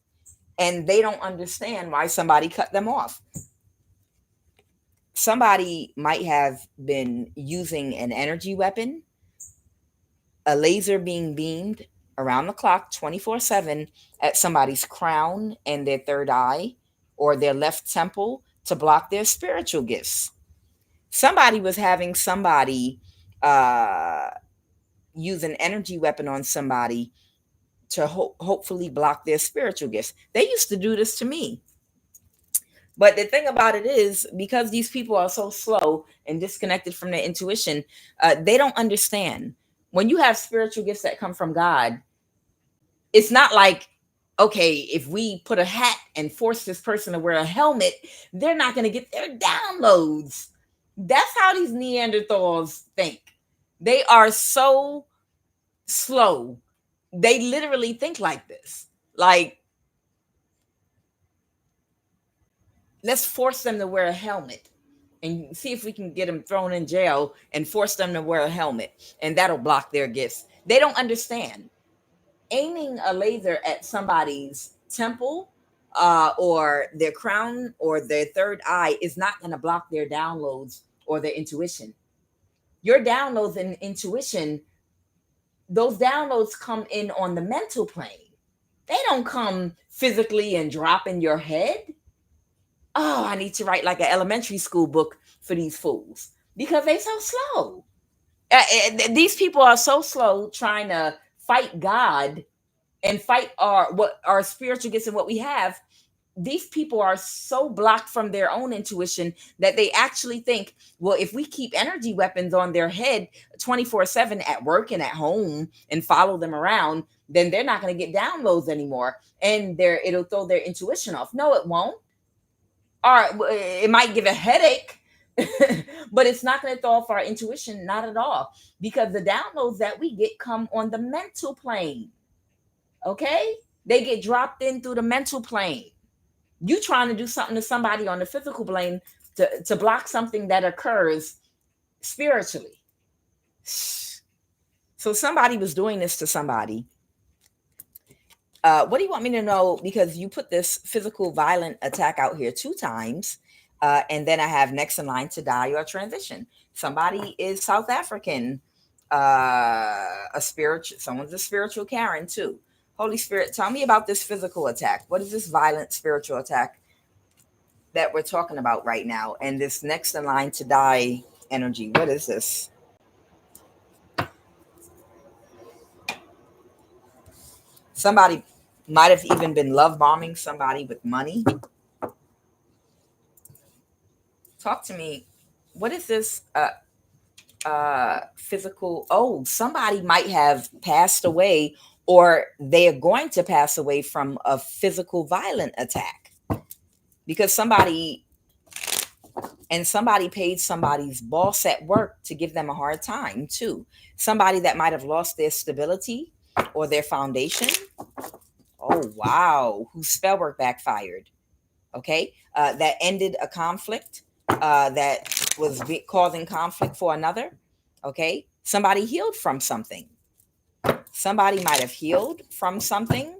and they don't understand why somebody cut them off. Somebody might have been using an energy weapon, a laser being beamed around the clock 24/7 at somebody's crown and their third eye or their left temple to block their spiritual gifts. Somebody was having somebody use an energy weapon on somebody to hopefully block their spiritual gifts. They used to do this to me. But the thing about it is, because these people are so slow and disconnected from their intuition, they don't understand. When you have spiritual gifts that come from God, it's not like, okay, if we put a hat and force this person to wear a helmet, they're not going to get their downloads. That's how these Neanderthals think. They are so slow. They literally think like this. Like, let's force them to wear a helmet and see if we can get them thrown in jail and force them to wear a helmet, and that'll block their gifts. They don't understand. Aiming a laser at somebody's temple or their crown or their third eye is not going to block their downloads or their intuition. Your downloads and intuition, those downloads come in on the mental plane. They don't come physically and drop in your head. Oh, I need to write like an elementary school book for these fools because they're so slow. These people are so slow trying to fight God and fight our spiritual gifts and what we have. These people are so blocked from their own intuition that they actually think, well, if we keep energy weapons on their head 24/7 at work and at home and follow them around, then they're not going to get downloads anymore, and it'll throw their intuition off. No, it won't. Or it might give a headache, but it's not going to throw off our intuition, not at all, because the downloads that we get come on the mental plane. Okay, they get dropped in through the mental plane. You trying to do something to somebody on the physical plane to block something that occurs spiritually. So somebody was doing this to somebody, What do you want me to know? Because you put this physical violent attack out here 2 times. And then I have next in line to die or transition. Somebody is South African, someone's a spiritual Karen too. Holy Spirit, tell me about this physical attack. What is this violent spiritual attack that we're talking about right now? And this next in line to die energy, what is this? Somebody might have even been love bombing somebody with money. Talk to me. What is this physical? Oh, somebody might have passed away, or they are going to pass away from a physical violent attack, because somebody paid somebody's boss at work to give them a hard time too. Somebody that might have lost their stability or their foundation. Oh wow, whose spell work backfired. Okay, that ended a conflict that was causing conflict for another. Okay, somebody healed from something. Somebody might have healed from something,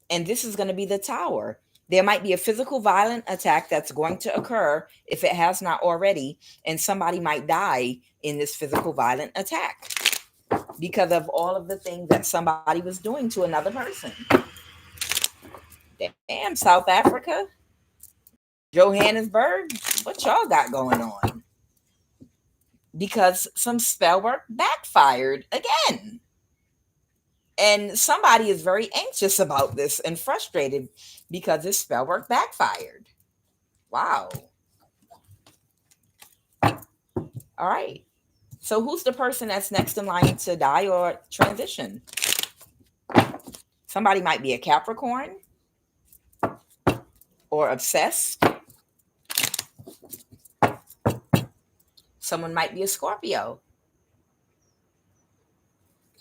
and this is going to be the Tower. There might be a physical violent attack that's going to occur if it has not already, and somebody might die in this physical violent attack because of all of the things that somebody was doing to another person. Damn, South Africa, Johannesburg, what y'all got going on? Because some spell work backfired again. And somebody is very anxious about this and frustrated because this spell work backfired. Wow. All right. So who's the person that's next in line to die or transition? Somebody might be a Capricorn or obsessed. Someone might be a Scorpio.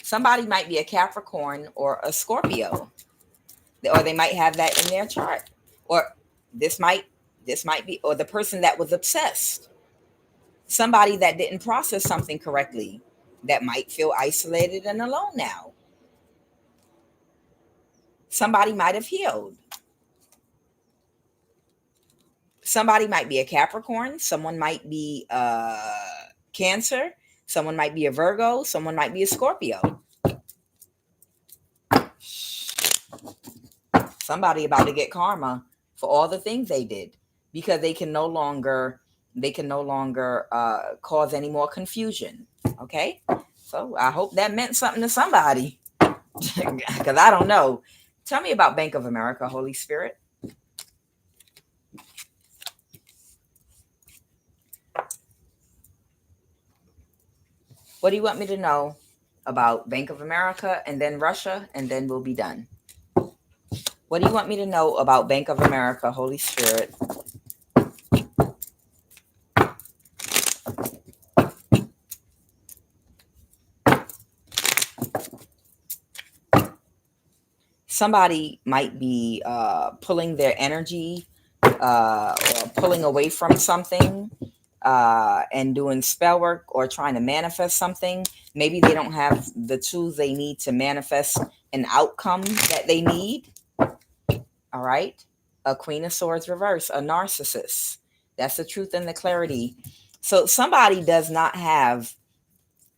Somebody might be a Capricorn or a Scorpio, or they might have that in their chart. Or this might be, or the person that was obsessed. Somebody that didn't process something correctly, that might feel isolated and alone now. Somebody might have healed. Somebody might be a Capricorn. Someone might be Cancer. Someone might be a Virgo. Someone might be a Scorpio. Somebody about to get karma for all the things they did, because they can no longer cause any more confusion. Okay, so I hope that meant something to somebody, because I don't know. Tell me about Bank of America, Holy Spirit. What do you want me to know about Bank of America, and then Russia, and then we'll be done? What do you want me to know about Bank of America, Holy Spirit? Somebody might be pulling their energy or pulling away from something and doing spell work or trying to manifest something. Maybe they don't have the tools they need to manifest an outcome that they need. All right. A Queen of Swords reverse, a narcissist. That's the truth and the clarity. So somebody does not have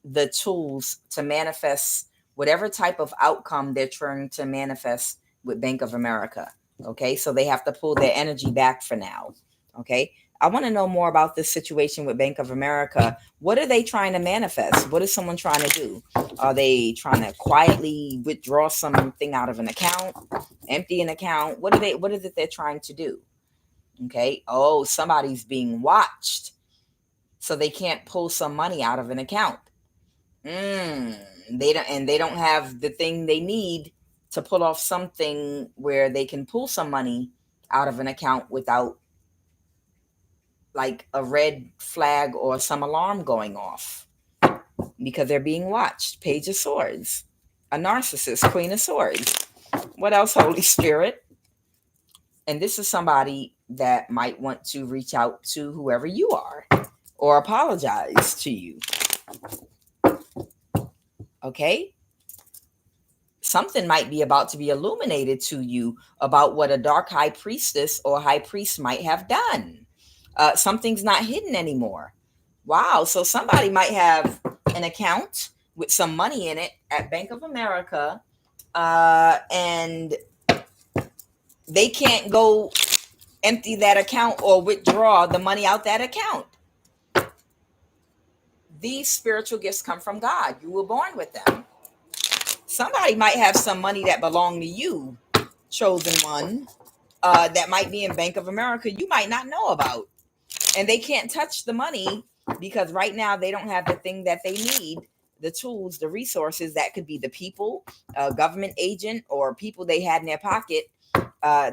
the tools to manifest whatever type of outcome they're trying to manifest with Bank of America. Okay. So they have to pull their energy back for now. Okay. I want to know more about this situation with Bank of America. What are they trying to manifest? What is someone trying to do? Are they trying to quietly withdraw something out of an account, empty an account? What is it they're trying to do? Okay. Oh, somebody's being watched, so they can't pull some money out of an account. They don't have the thing they need to pull off something where they can pull some money out of an account without like a red flag or some alarm going off, because they're being watched. Page of Swords, a narcissist, Queen of Swords. What else, Holy Spirit? And this is somebody that might want to reach out to whoever you are or apologize to you. Okay. Something might be about to be illuminated to you about what a dark high priestess or high priest might have done. Something's not hidden anymore. Wow. So somebody might have an account with some money in it at Bank of America, and they can't go empty that account or withdraw the money out that account. These spiritual gifts come from God. You were born with them. Somebody might have some money that belonged to you, chosen one, that might be in Bank of America you might not know about. And they can't touch the money because right now they don't have the thing that they need, the tools, the resources. That could be the people, a government agent, or people they had in their pocket.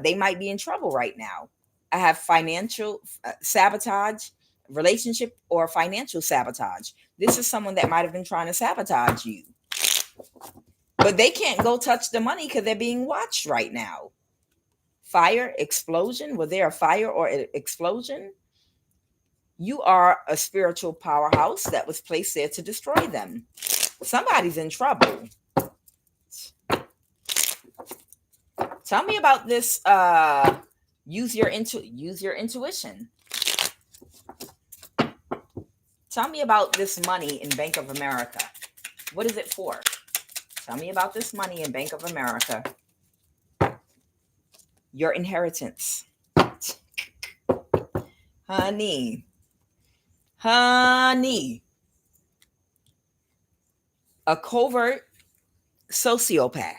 They might be in trouble right now. I have financial sabotage, relationship, or financial sabotage. This is someone that might have been trying to sabotage you. But they can't go touch the money because they're being watched right now. Fire, explosion. Was there a fire or an explosion? You are a spiritual powerhouse that was placed there to destroy them. Somebody's in trouble. Tell me about this. Use your intuition. Tell me about this money in Bank of America. What is it for? Tell me about this money in Bank of America. Your inheritance. Honey. A covert sociopath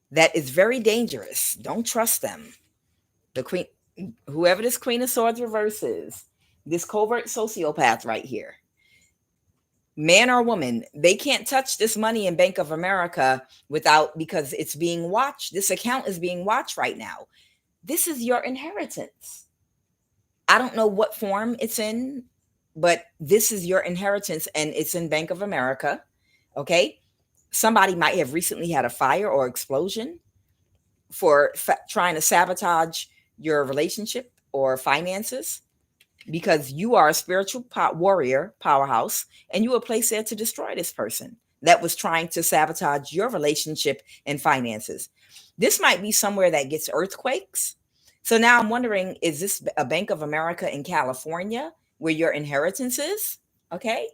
that is very dangerous. Don't trust them. The queen, whoever this Queen of Swords reverse is, this covert sociopath right here, man or woman, they can't touch this money in Bank of America because it's being watched. This account is being watched right now. This is your inheritance. I don't know what form it's in, but this is your inheritance and it's in Bank of America. Okay. Somebody might have recently had a fire or explosion for trying to sabotage your relationship or finances, because you are a spiritual warrior powerhouse and you were placed there to destroy this person that was trying to sabotage your relationship and finances. This might be somewhere that gets earthquakes. So now I'm wondering, is this a Bank of America in California where your inheritance is? Okay.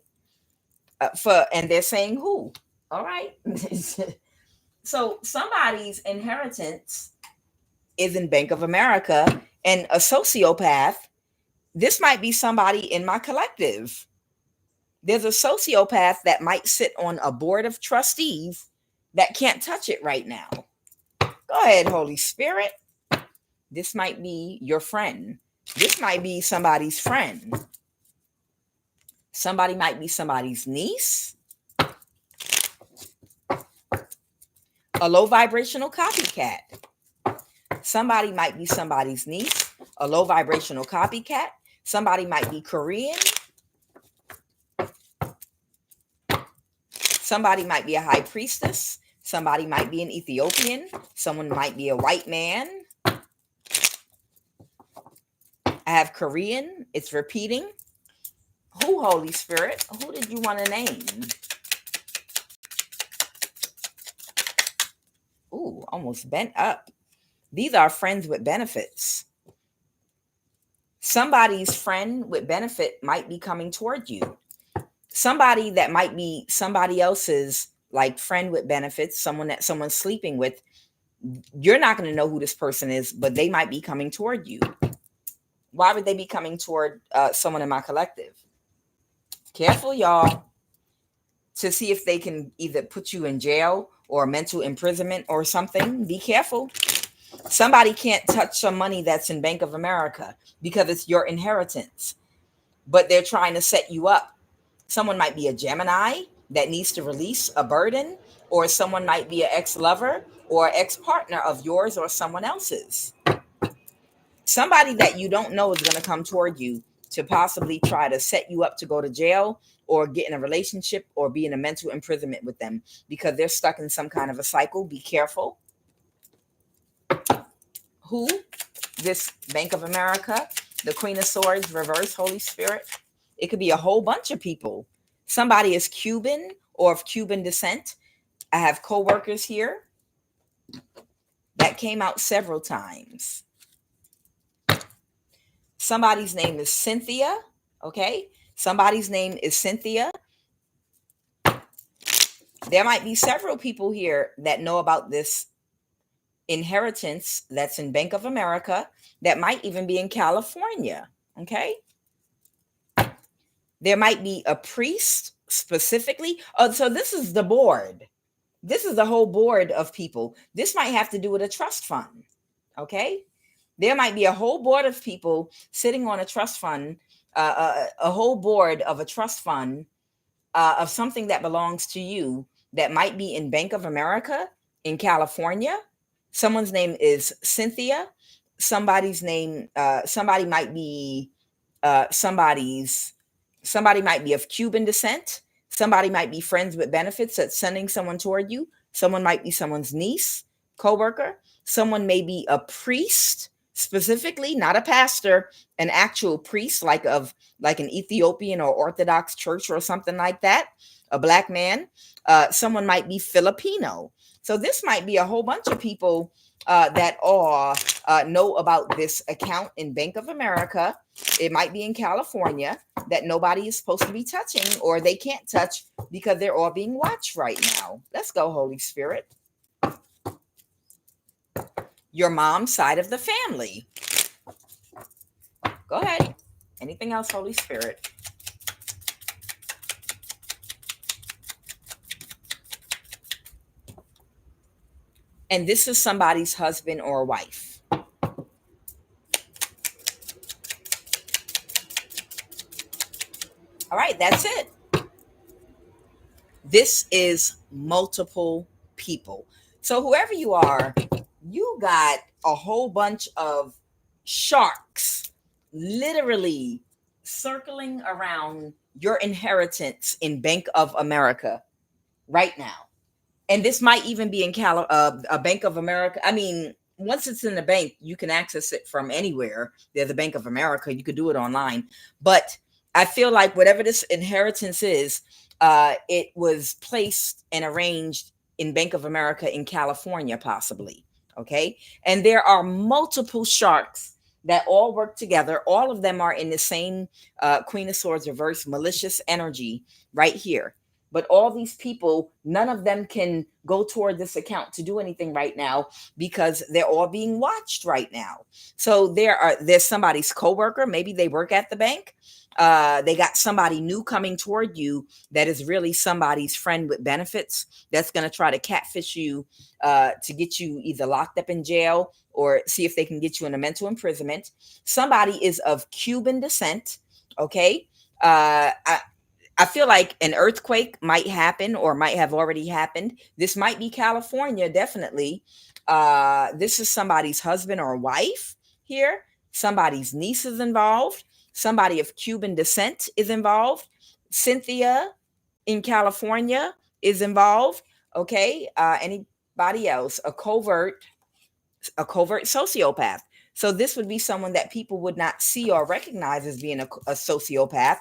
And they're saying who? All right. So somebody's inheritance is in Bank of America, and a sociopath. This might be somebody in my collective. There's a sociopath that might sit on a board of trustees that can't touch it right now. Go ahead, Holy Spirit. This might be your friend. This might be somebody's friend. Somebody might be somebody's niece. A low vibrational copycat. Somebody might be somebody's niece, a low vibrational copycat. Somebody might be Korean. Somebody might be a high priestess. Somebody might be an Ethiopian. Someone might be a white man. I have Korean. It's repeating. Who, Holy Spirit? Who did you want to name? Ooh, almost bent up. These are friends with benefits. Somebody's friend with benefit might be coming toward you. Somebody that might be somebody else's like friend with benefits, someone that someone's sleeping with. You're not going to know who this person is, but they might be coming toward you. Why would they be coming toward someone in my collective? Careful, y'all, to see if they can either put you in jail or mental imprisonment or something. Be careful. Somebody can't touch some money that's in Bank of America because it's your inheritance, but they're trying to set you up. Someone might be a Gemini that needs to release a burden, or someone might be an ex-lover or ex-partner of yours or someone else's. Somebody that you don't know is going to come toward you to possibly try to set you up to go to jail or get in a relationship or be in a mental imprisonment with them because they're stuck in some kind of a cycle. Be careful. Who? This Bank of America, the Queen of Swords, reverse, Holy Spirit. It could be a whole bunch of people. Somebody is Cuban or of Cuban descent. I have coworkers here that came out several times. Somebody's name is Cynthia. Okay. Somebody's name is Cynthia. There might be several people here that know about this inheritance that's in Bank of America, that might even be in California. Okay. There might be a priest specifically. Oh, so this is the board. This is the whole board of people. This might have to do with a trust fund. Okay. There might be a whole board of people sitting on a trust fund, a whole board of a trust fund of something that belongs to you that might be in Bank of America in California. Someone's name is Cynthia. Somebody's name, somebody might be somebody might be of Cuban descent. Somebody might be friends with benefits that's sending someone toward you. Someone might be someone's niece, coworker. Someone may be a priest, specifically, not a pastor, an actual priest, like an Ethiopian or Orthodox church or something like that, a black man. Someone might be Filipino. So this might be a whole bunch of people that all know about this account in Bank of America. It might be in California that nobody is supposed to be touching, or they can't touch because they're all being watched right now. Let's go, Holy Spirit. Your mom's side of the family. Go ahead. Anything else, Holy Spirit? And this is somebody's husband or wife. All right, that's it. This is multiple people. So whoever you are, you got a whole bunch of sharks literally circling around your inheritance in Bank of America right now. And this might even be in a Bank of America. I mean, once it's in the bank, you can access it from anywhere. There's a Bank of America. You could do it online. But I feel like whatever this inheritance is, it was placed and arranged in Bank of America in California, possibly. Okay. And there are multiple sharks that all work together. All of them are in the same Queen of Swords reverse malicious energy right here. But all these people, none of them can go toward this account to do anything right now because they're all being watched right now. So there's somebody's coworker. Maybe they work at the bank. They got somebody new coming toward you that is really somebody's friend with benefits that's going to try to catfish you to get you either locked up in jail or see if they can get you in a mental imprisonment. Somebody is of Cuban descent. Okay. I feel like an earthquake might happen or might have already happened. This might be California, definitely. This is somebody's husband or wife here. Somebody's niece is involved. Somebody of Cuban descent is involved. Cynthia in California is involved. Okay. Anybody else? A covert sociopath. So this would be someone that people would not see or recognize as being a sociopath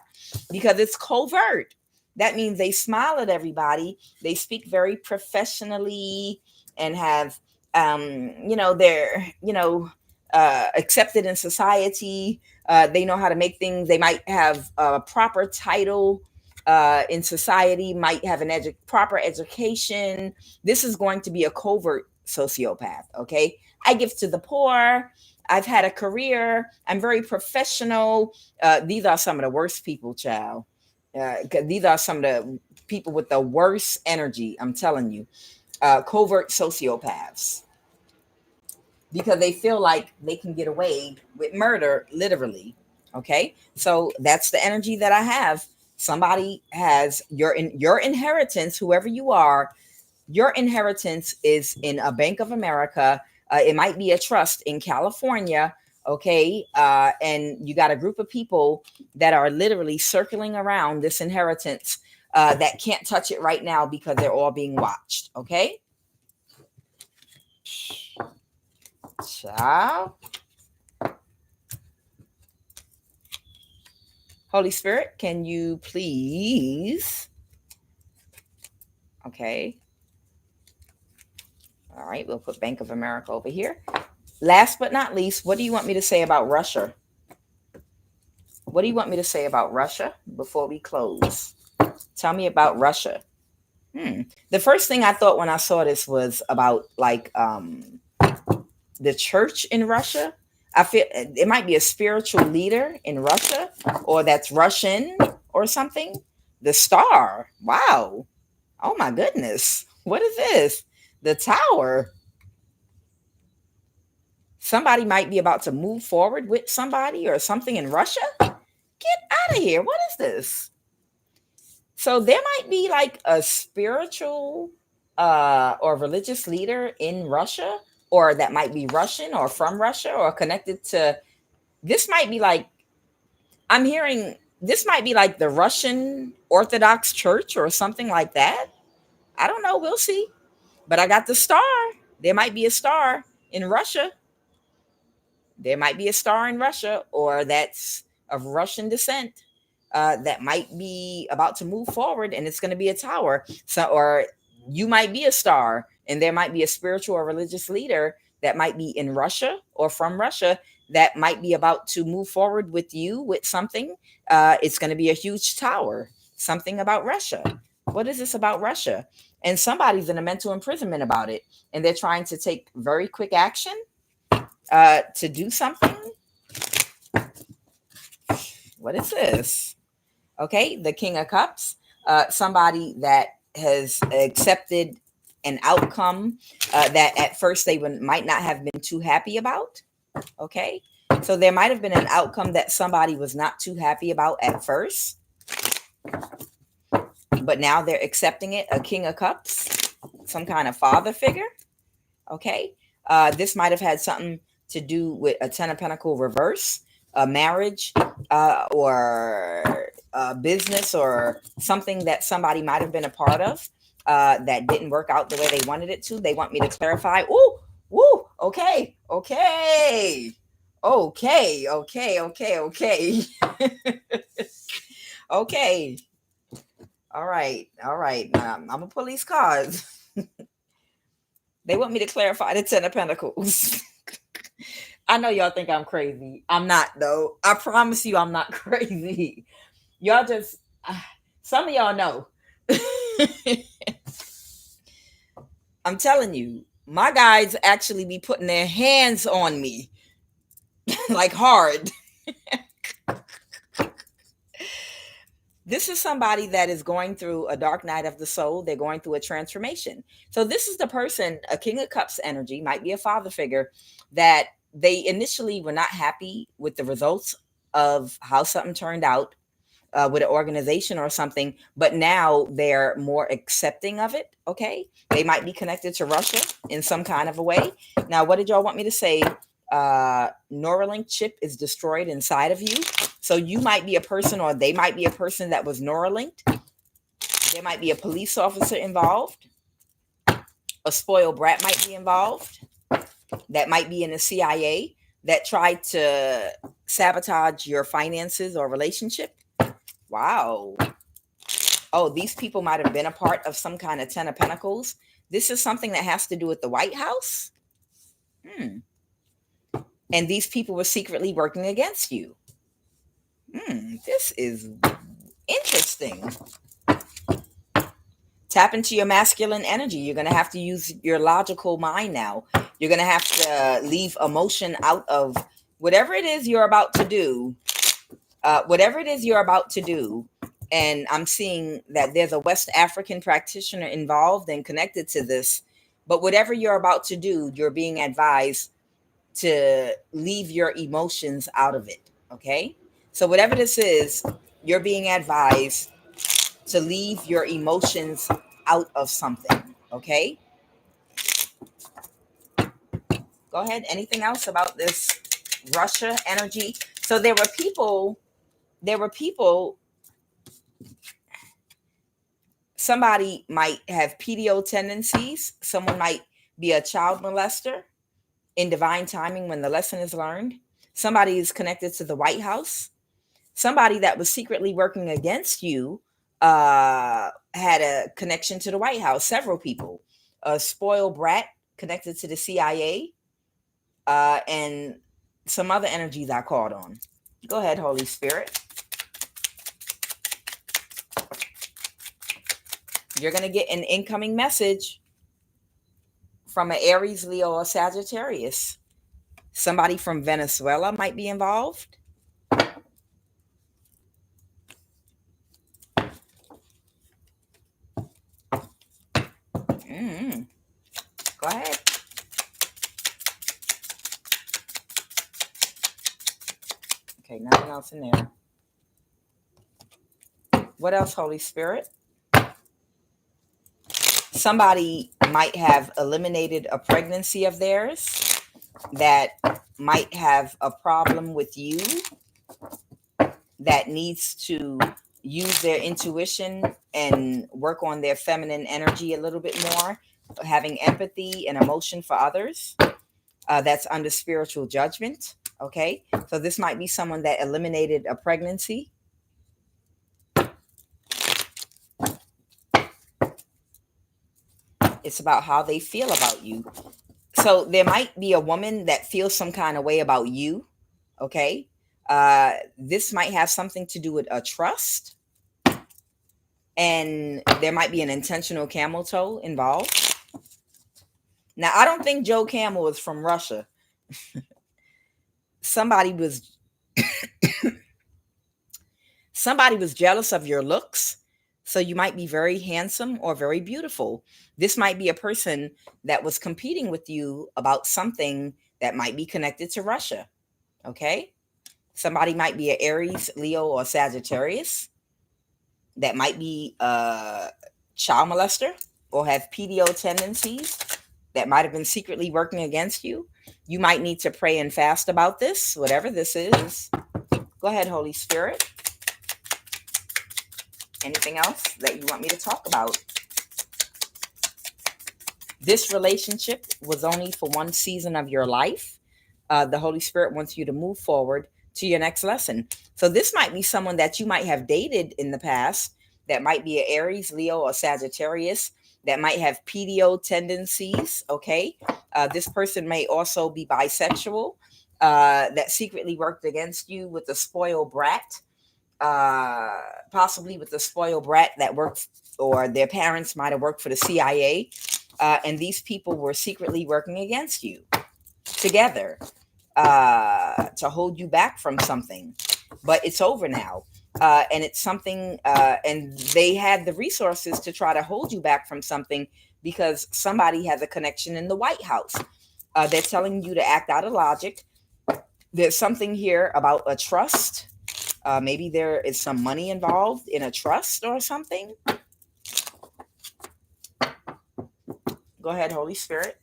because it's covert. That means they smile at everybody. They speak very professionally and have, they're, accepted in society. They know how to make things. They might have a proper title in society, might have proper education. This is going to be a covert sociopath. Okay. I give to the poor. I've had a career. I'm very professional. These are some of the worst people, child. These are some of the people with the worst energy. I'm telling you, covert sociopaths, because they feel like they can get away with murder, literally. Okay, so that's the energy that I have. Somebody has your inheritance, whoever you are. Your inheritance is in a Bank of America. It might be a trust in California. Okay. And you got a group of people that are literally circling around this inheritance that can't touch it right now because they're all being watched. Okay. Ciao. Holy Spirit, can you please? Okay. All right, we'll put Bank of America over here. Last but not least, what do you want me to say about Russia? What do you want me to say about Russia before we close? Tell me about Russia. The first thing I thought when I saw this was about like the church in Russia. I feel it might be a spiritual leader in Russia, or that's Russian or something. The star. Wow. Oh my goodness. What is this? The tower. Somebody might be about to move forward with somebody or something in Russia. Get out of here. What is this? So there might be like a spiritual or religious leader in Russia, or that might be Russian or from Russia or connected to, this might be like, I'm hearing this might be like the Russian Orthodox Church or something like that. I don't know. We'll see. But I got the star. There might be a star in Russia. There might be a star in Russia, or that's of Russian descent, that might be about to move forward, and it's going to be a tower. So, or you might be a star, and there might be a spiritual or religious leader that might be in Russia or from Russia that might be about to move forward with you with something. It's going to be a huge tower. Something about Russia. What is this about Russia? And somebody's in a mental imprisonment about it, and they're trying to take very quick action to do something. What is this? Okay, the King of Cups. Somebody that has accepted an outcome that at first they might not have been too happy about. Okay, so there might have been an outcome that somebody was not too happy about at first, but now they're accepting it. A King of Cups, some kind of father figure. Okay, this might have had something to do with a Ten of Pentacles reverse, a marriage, or a business, or something that somebody might have been a part of that didn't work out the way they wanted it to. They want me to clarify. Ooh, woo, okay, okay, okay, okay, okay, okay. Okay. All right, all right. I'm gonna pull these cards. They want me to clarify the Ten of Pentacles. I know y'all think I'm crazy. I'm not, though. I promise you I'm not crazy. Y'all just, some of y'all know. I'm telling you, my guys actually be putting their hands on me like hard. This is somebody that is going through a dark night of the soul. They're going through a transformation. So this is the person, a King of Cups energy, might be a father figure, that they initially were not happy with the results of how something turned out with an organization or something, but now they're more accepting of it. Okay, they might be connected to Russia in some kind of a way. Now, what did y'all want me to say? Neuralink chip is destroyed inside of you. So you might be a person, or they might be a person that was Neuralinked. There might be a police officer involved. A spoiled brat might be involved. That might be in the CIA that tried to sabotage your finances or relationship. Wow. Oh, these people might have been a part of some kind of Ten of Pentacles. This is something that has to do with the White House. And these people were secretly working against you. This is interesting. Tap into your masculine energy. You're going to have to use your logical mind now. You're going to have to leave emotion out of whatever it is you're about to do. Whatever it is you're about to do. And I'm seeing that there's a West African practitioner involved and connected to this. But whatever you're about to do, you're being advised to leave your emotions out of it. Okay? So whatever this is, you're being advised to leave your emotions out of something. Okay? Go ahead. Anything else about this Russia energy? So there were people, somebody might have PDO tendencies. Someone might be a child molester in divine timing when the lesson is learned. Somebody is connected to the White House. Somebody that was secretly working against you had a connection to the White House. Several people. A spoiled brat connected to the CIA, and some other energies I called on. Go ahead, Holy Spirit. You're going to get an incoming message from an Aries, Leo, or Sagittarius. Somebody from Venezuela might be involved. Go ahead. Okay, nothing else in there. What else, Holy Spirit? Somebody might have eliminated a pregnancy of theirs that might have a problem with you, that needs to use their intuition and work on their feminine energy a little bit more, having empathy and emotion for others. That's under spiritual judgment. Okay, so this might be someone that eliminated a pregnancy. It's about how they feel about you. So there might be a woman that feels some kind of way about you. Okay, this might have something to do with a trust, and there might be an intentional camel toe involved. Now, I don't think Joe Camel is from Russia. Somebody was jealous of your looks. So you might be very handsome or very beautiful. This might be a person that was competing with you about something that might be connected to Russia. Okay? Somebody might be an Aries, Leo, or Sagittarius that might be a child molester or have PDO tendencies that might have been secretly working against you. You might need to pray and fast about this, whatever this is. Go ahead, Holy Spirit. Anything else that you want me to talk about? This relationship was only for one season of your life. The Holy Spirit wants you to move forward to your next lesson. So this might be someone that you might have dated in the past that might be an Aries, Leo, or Sagittarius that might have PDO tendencies. Okay. This person may also be bisexual, that secretly worked against you with the spoiled brat. Possibly with the spoiled brat that worked, or their parents might have worked for the CIA, and these people were secretly working against you together to hold you back from something. But it's over now, and it's something, and they had the resources to try to hold you back from something because somebody has a connection in the White House. They're telling you to act out of logic. There's something here about a trust. Maybe there is some money involved in a trust or something. Go ahead, Holy Spirit.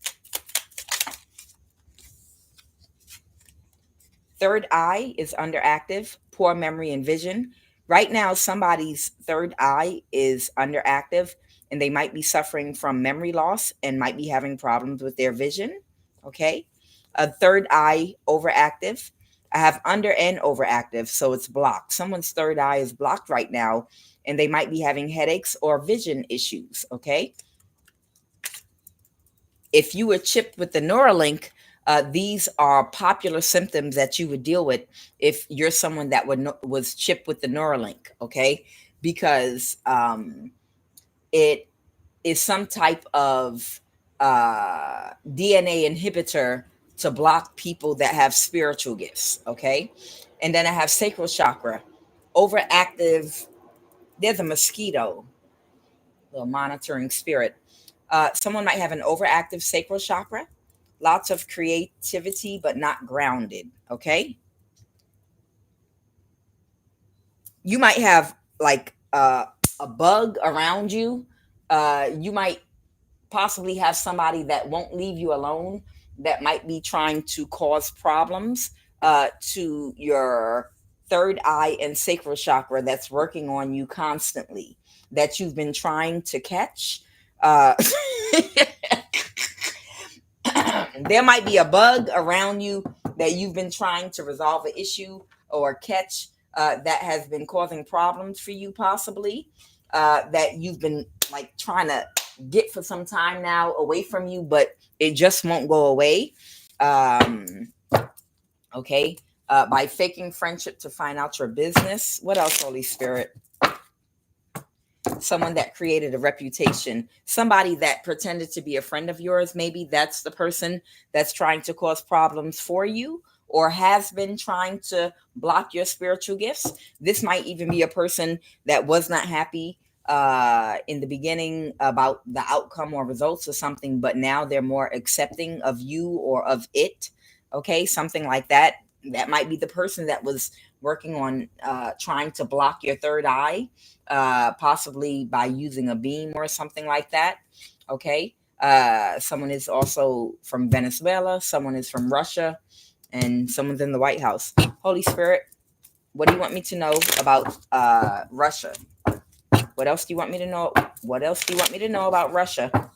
Third eye is underactive, poor memory and vision. Right now, somebody's third eye is underactive, and they might be suffering from memory loss and might be having problems with their vision. Okay. A third eye overactive. I have under and overactive, so it's blocked. Someone's third eye is blocked right now, and they might be having headaches or vision issues, okay? If you were chipped with the Neuralink, these are popular symptoms that you would deal with if you're someone that was chipped with the Neuralink, okay? Because it is some type of DNA inhibitor to block people that have spiritual gifts, okay? And then I have sacral chakra, overactive. There's a mosquito, little monitoring spirit. Someone might have an overactive sacral chakra, lots of creativity, but not grounded, okay? You might have like a bug around you. You might possibly have somebody that won't leave you alone, that might be trying to cause problems to your third eye and sacral chakra, that's working on you constantly, that you've been trying to catch. There might be a bug around you that you've been trying to resolve an issue or catch, that has been causing problems for you, possibly, that you've been like trying to get for some time now away from you, but it just won't go away. Okay. By faking friendship to find out your business. What else, Holy Spirit? Someone that created a reputation, somebody that pretended to be a friend of yours. Maybe that's the person that's trying to cause problems for you or has been trying to block your spiritual gifts. This might even be a person that was not happy in the beginning about the outcome or results of something, but now they're more accepting of you or of it. Okay, something like that. That might be the person that was working on trying to block your third eye, possibly by using a beam or something like that. Okay. Someone is also from Venezuela, someone is from Russia, and someone's in the White House. Holy Spirit, what do you want me to know about Russia? What else do you want me to know? What else do you want me to know about Russia?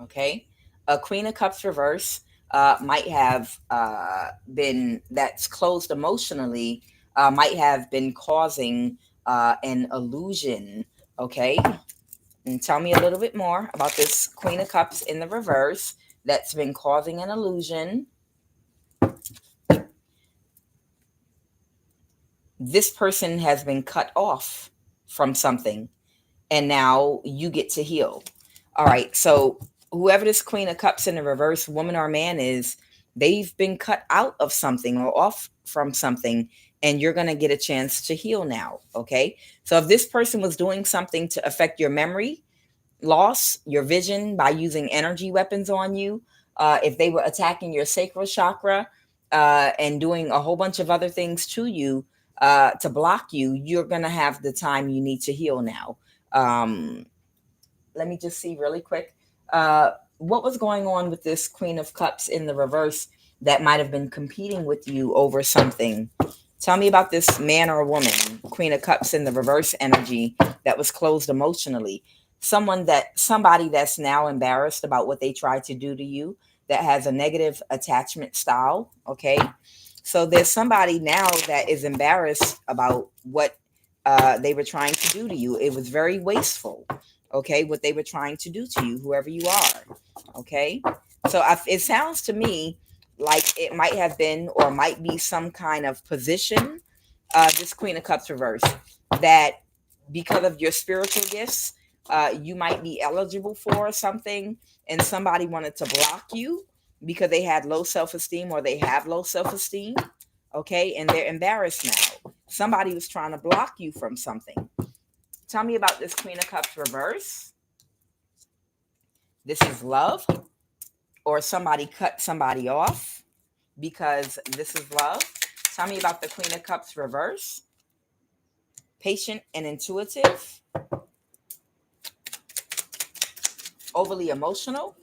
Okay. A Queen of Cups reverse might have been, that's closed emotionally, might have been causing an illusion. Okay. And tell me a little bit more about this Queen of Cups in the reverse that's been causing an illusion. This person has been cut off from something, and now you get to heal. All right. So whoever this Queen of Cups in the reverse, woman or man, is, they've been cut out of something or off from something, and you're going to get a chance to heal now. Okay. So if this person was doing something to affect your memory loss, your vision by using energy weapons on you, if they were attacking your sacral chakra and doing a whole bunch of other things to you to block you, you're going to have the time you need to heal now. Let me just see really quick. What was going on with this Queen of Cups in the reverse that might have been competing with you over something? Tell me about this man or woman, Queen of Cups in the reverse energy that was closed emotionally. Somebody that's now embarrassed about what they tried to do to you, that has a negative attachment style. Okay. So there's somebody now that is embarrassed about what they were trying to do to you. It was very wasteful. Okay. What they were trying to do to you, whoever you are. Okay. So it sounds to me like it might have been or might be some kind of position, this Queen of Cups reverse, that because of your spiritual gifts, you might be eligible for something, and somebody wanted to block you because they had low self-esteem or they have low self-esteem. Okay. And they're embarrassed now. Somebody was trying to block you from something. Tell me about this Queen of Cups reverse. This is love, or somebody cut somebody off because this is love. Tell me about the Queen of Cups reverse. Patient and intuitive. Overly emotional.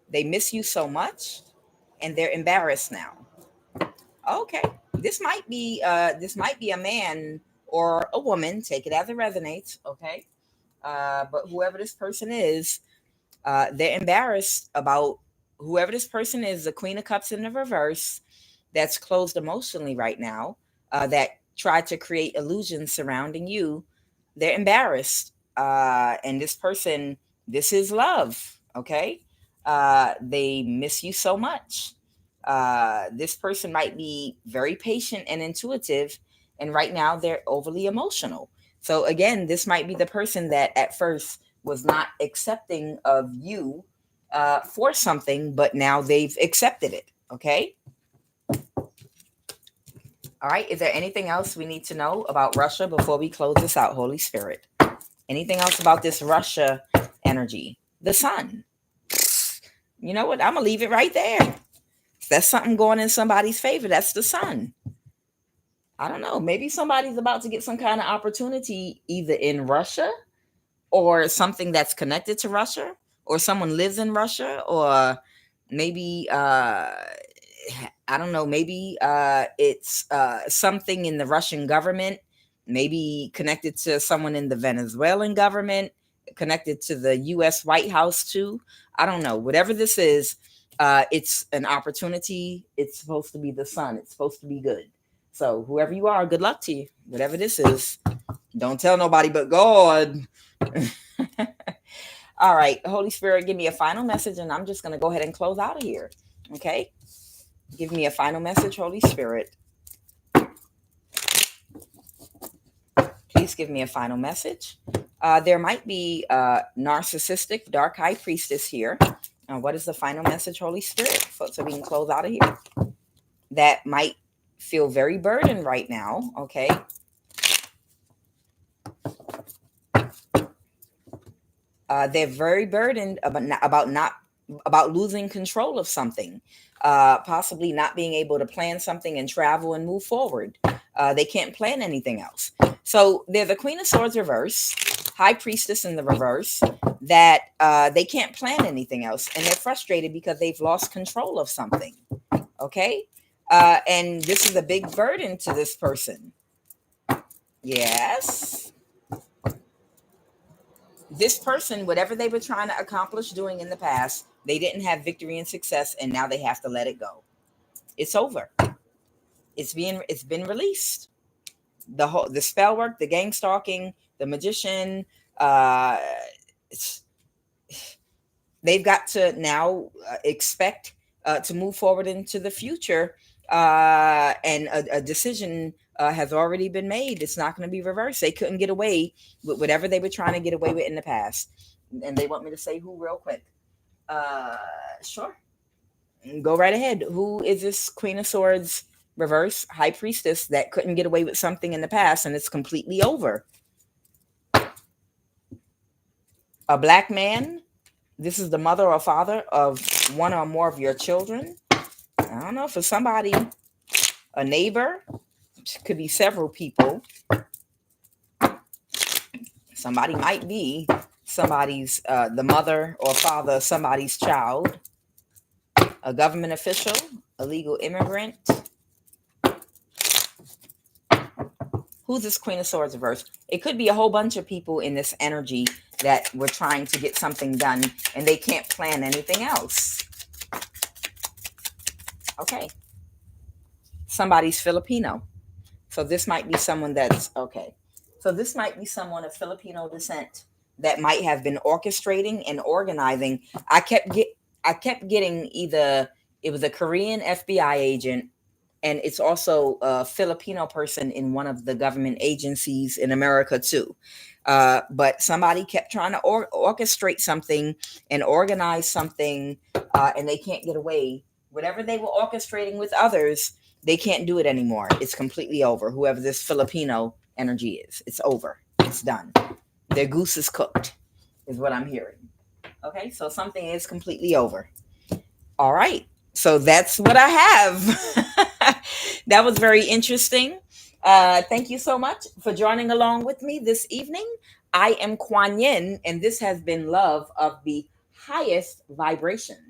They miss you so much, and they're embarrassed now. Okay, this might be a man or a woman. Take it as it resonates. Okay, but whoever this person is, they're embarrassed about whoever this person is. The Queen of Cups in the reverse, that's closed emotionally right now, that tried to create illusions surrounding you. They're embarrassed, and this person, this is love. Okay, they miss you so much. This person might be very patient and intuitive, and right now they're overly emotional. So again, this might be the person that at first was not accepting of you for something, but now they've accepted it. Okay. All right. Is there anything else we need to know about Russia before we close this out, Holy Spirit? Anything else about this Russia energy? The sun. You know what? I'm going to leave it right there. That's something going in somebody's favor. That's the sun. I don't know. Maybe somebody's about to get some kind of opportunity either in Russia or something that's connected to Russia, or someone lives in Russia, or maybe I don't know, maybe it's something in the Russian government, maybe connected to someone in the Venezuelan government, connected to the US White House too. I don't know. Whatever this is, it's an opportunity. It's supposed to be the sun. It's supposed to be good. So whoever you are, good luck to you. Whatever this is. Don't tell nobody but God. All right, Holy Spirit, give me a final message, and I'm just going to go ahead and close out of here. Okay? Give me a final message, Holy Spirit. Please give me a final message. There might be a narcissistic dark high priestess here. What is the final message, Holy Spirit? So we can close out of here. That might feel very burdened right now. Okay. They're very burdened about losing control of something, possibly not being able to plan something and travel and move forward. They can't plan anything else. So they're the Queen of Swords reverse, High Priestess in the reverse, that they can't plan anything else, and they're frustrated because they've lost control of something. Okay, and this is a big burden to this person. Yes. This person, whatever they were trying to accomplish doing in the past, they didn't have victory and success, and now they have to let it go. It's over. It's been released. The spell work, the gang stalking, the magician, uh it's, they've got to now expect to move forward into the future, and a decision has already been made. It's not going to be reversed. They couldn't get away with whatever they were trying to get away with in the past, and they want me to say who real quick. Sure, go right ahead. Who is this Queen of Swords reverse High Priestess that couldn't get away with something in the past and it's completely over? A black man. This is the mother or father of one or more of your children. I don't know, for somebody, a neighbor, could be several people. Somebody might be somebody's, the mother or father of somebody's child, a government official, a legal immigrant. Who's this Queen of Swords reverse? It could be a whole bunch of people in this energy that were trying to get something done and they can't plan anything else. Okay. Somebody's Filipino. So this might be someone that's okay. So this might be someone of Filipino descent that might have been orchestrating and organizing. I kept getting either it was a Korean FBI agent, and it's also a Filipino person in one of the government agencies in America too. But somebody kept trying to orchestrate something and organize something, and they can't get away. Whatever they were orchestrating with others, they can't do it anymore. It's completely over. Whoever this Filipino energy is, it's over. It's done. Their goose is cooked, is what I'm hearing. Okay, so something is completely over. All right. So that's what I have. That was very interesting. Thank you so much for joining along with me this evening. I am Kuan Yin, and this has been Love of the Highest Vibration.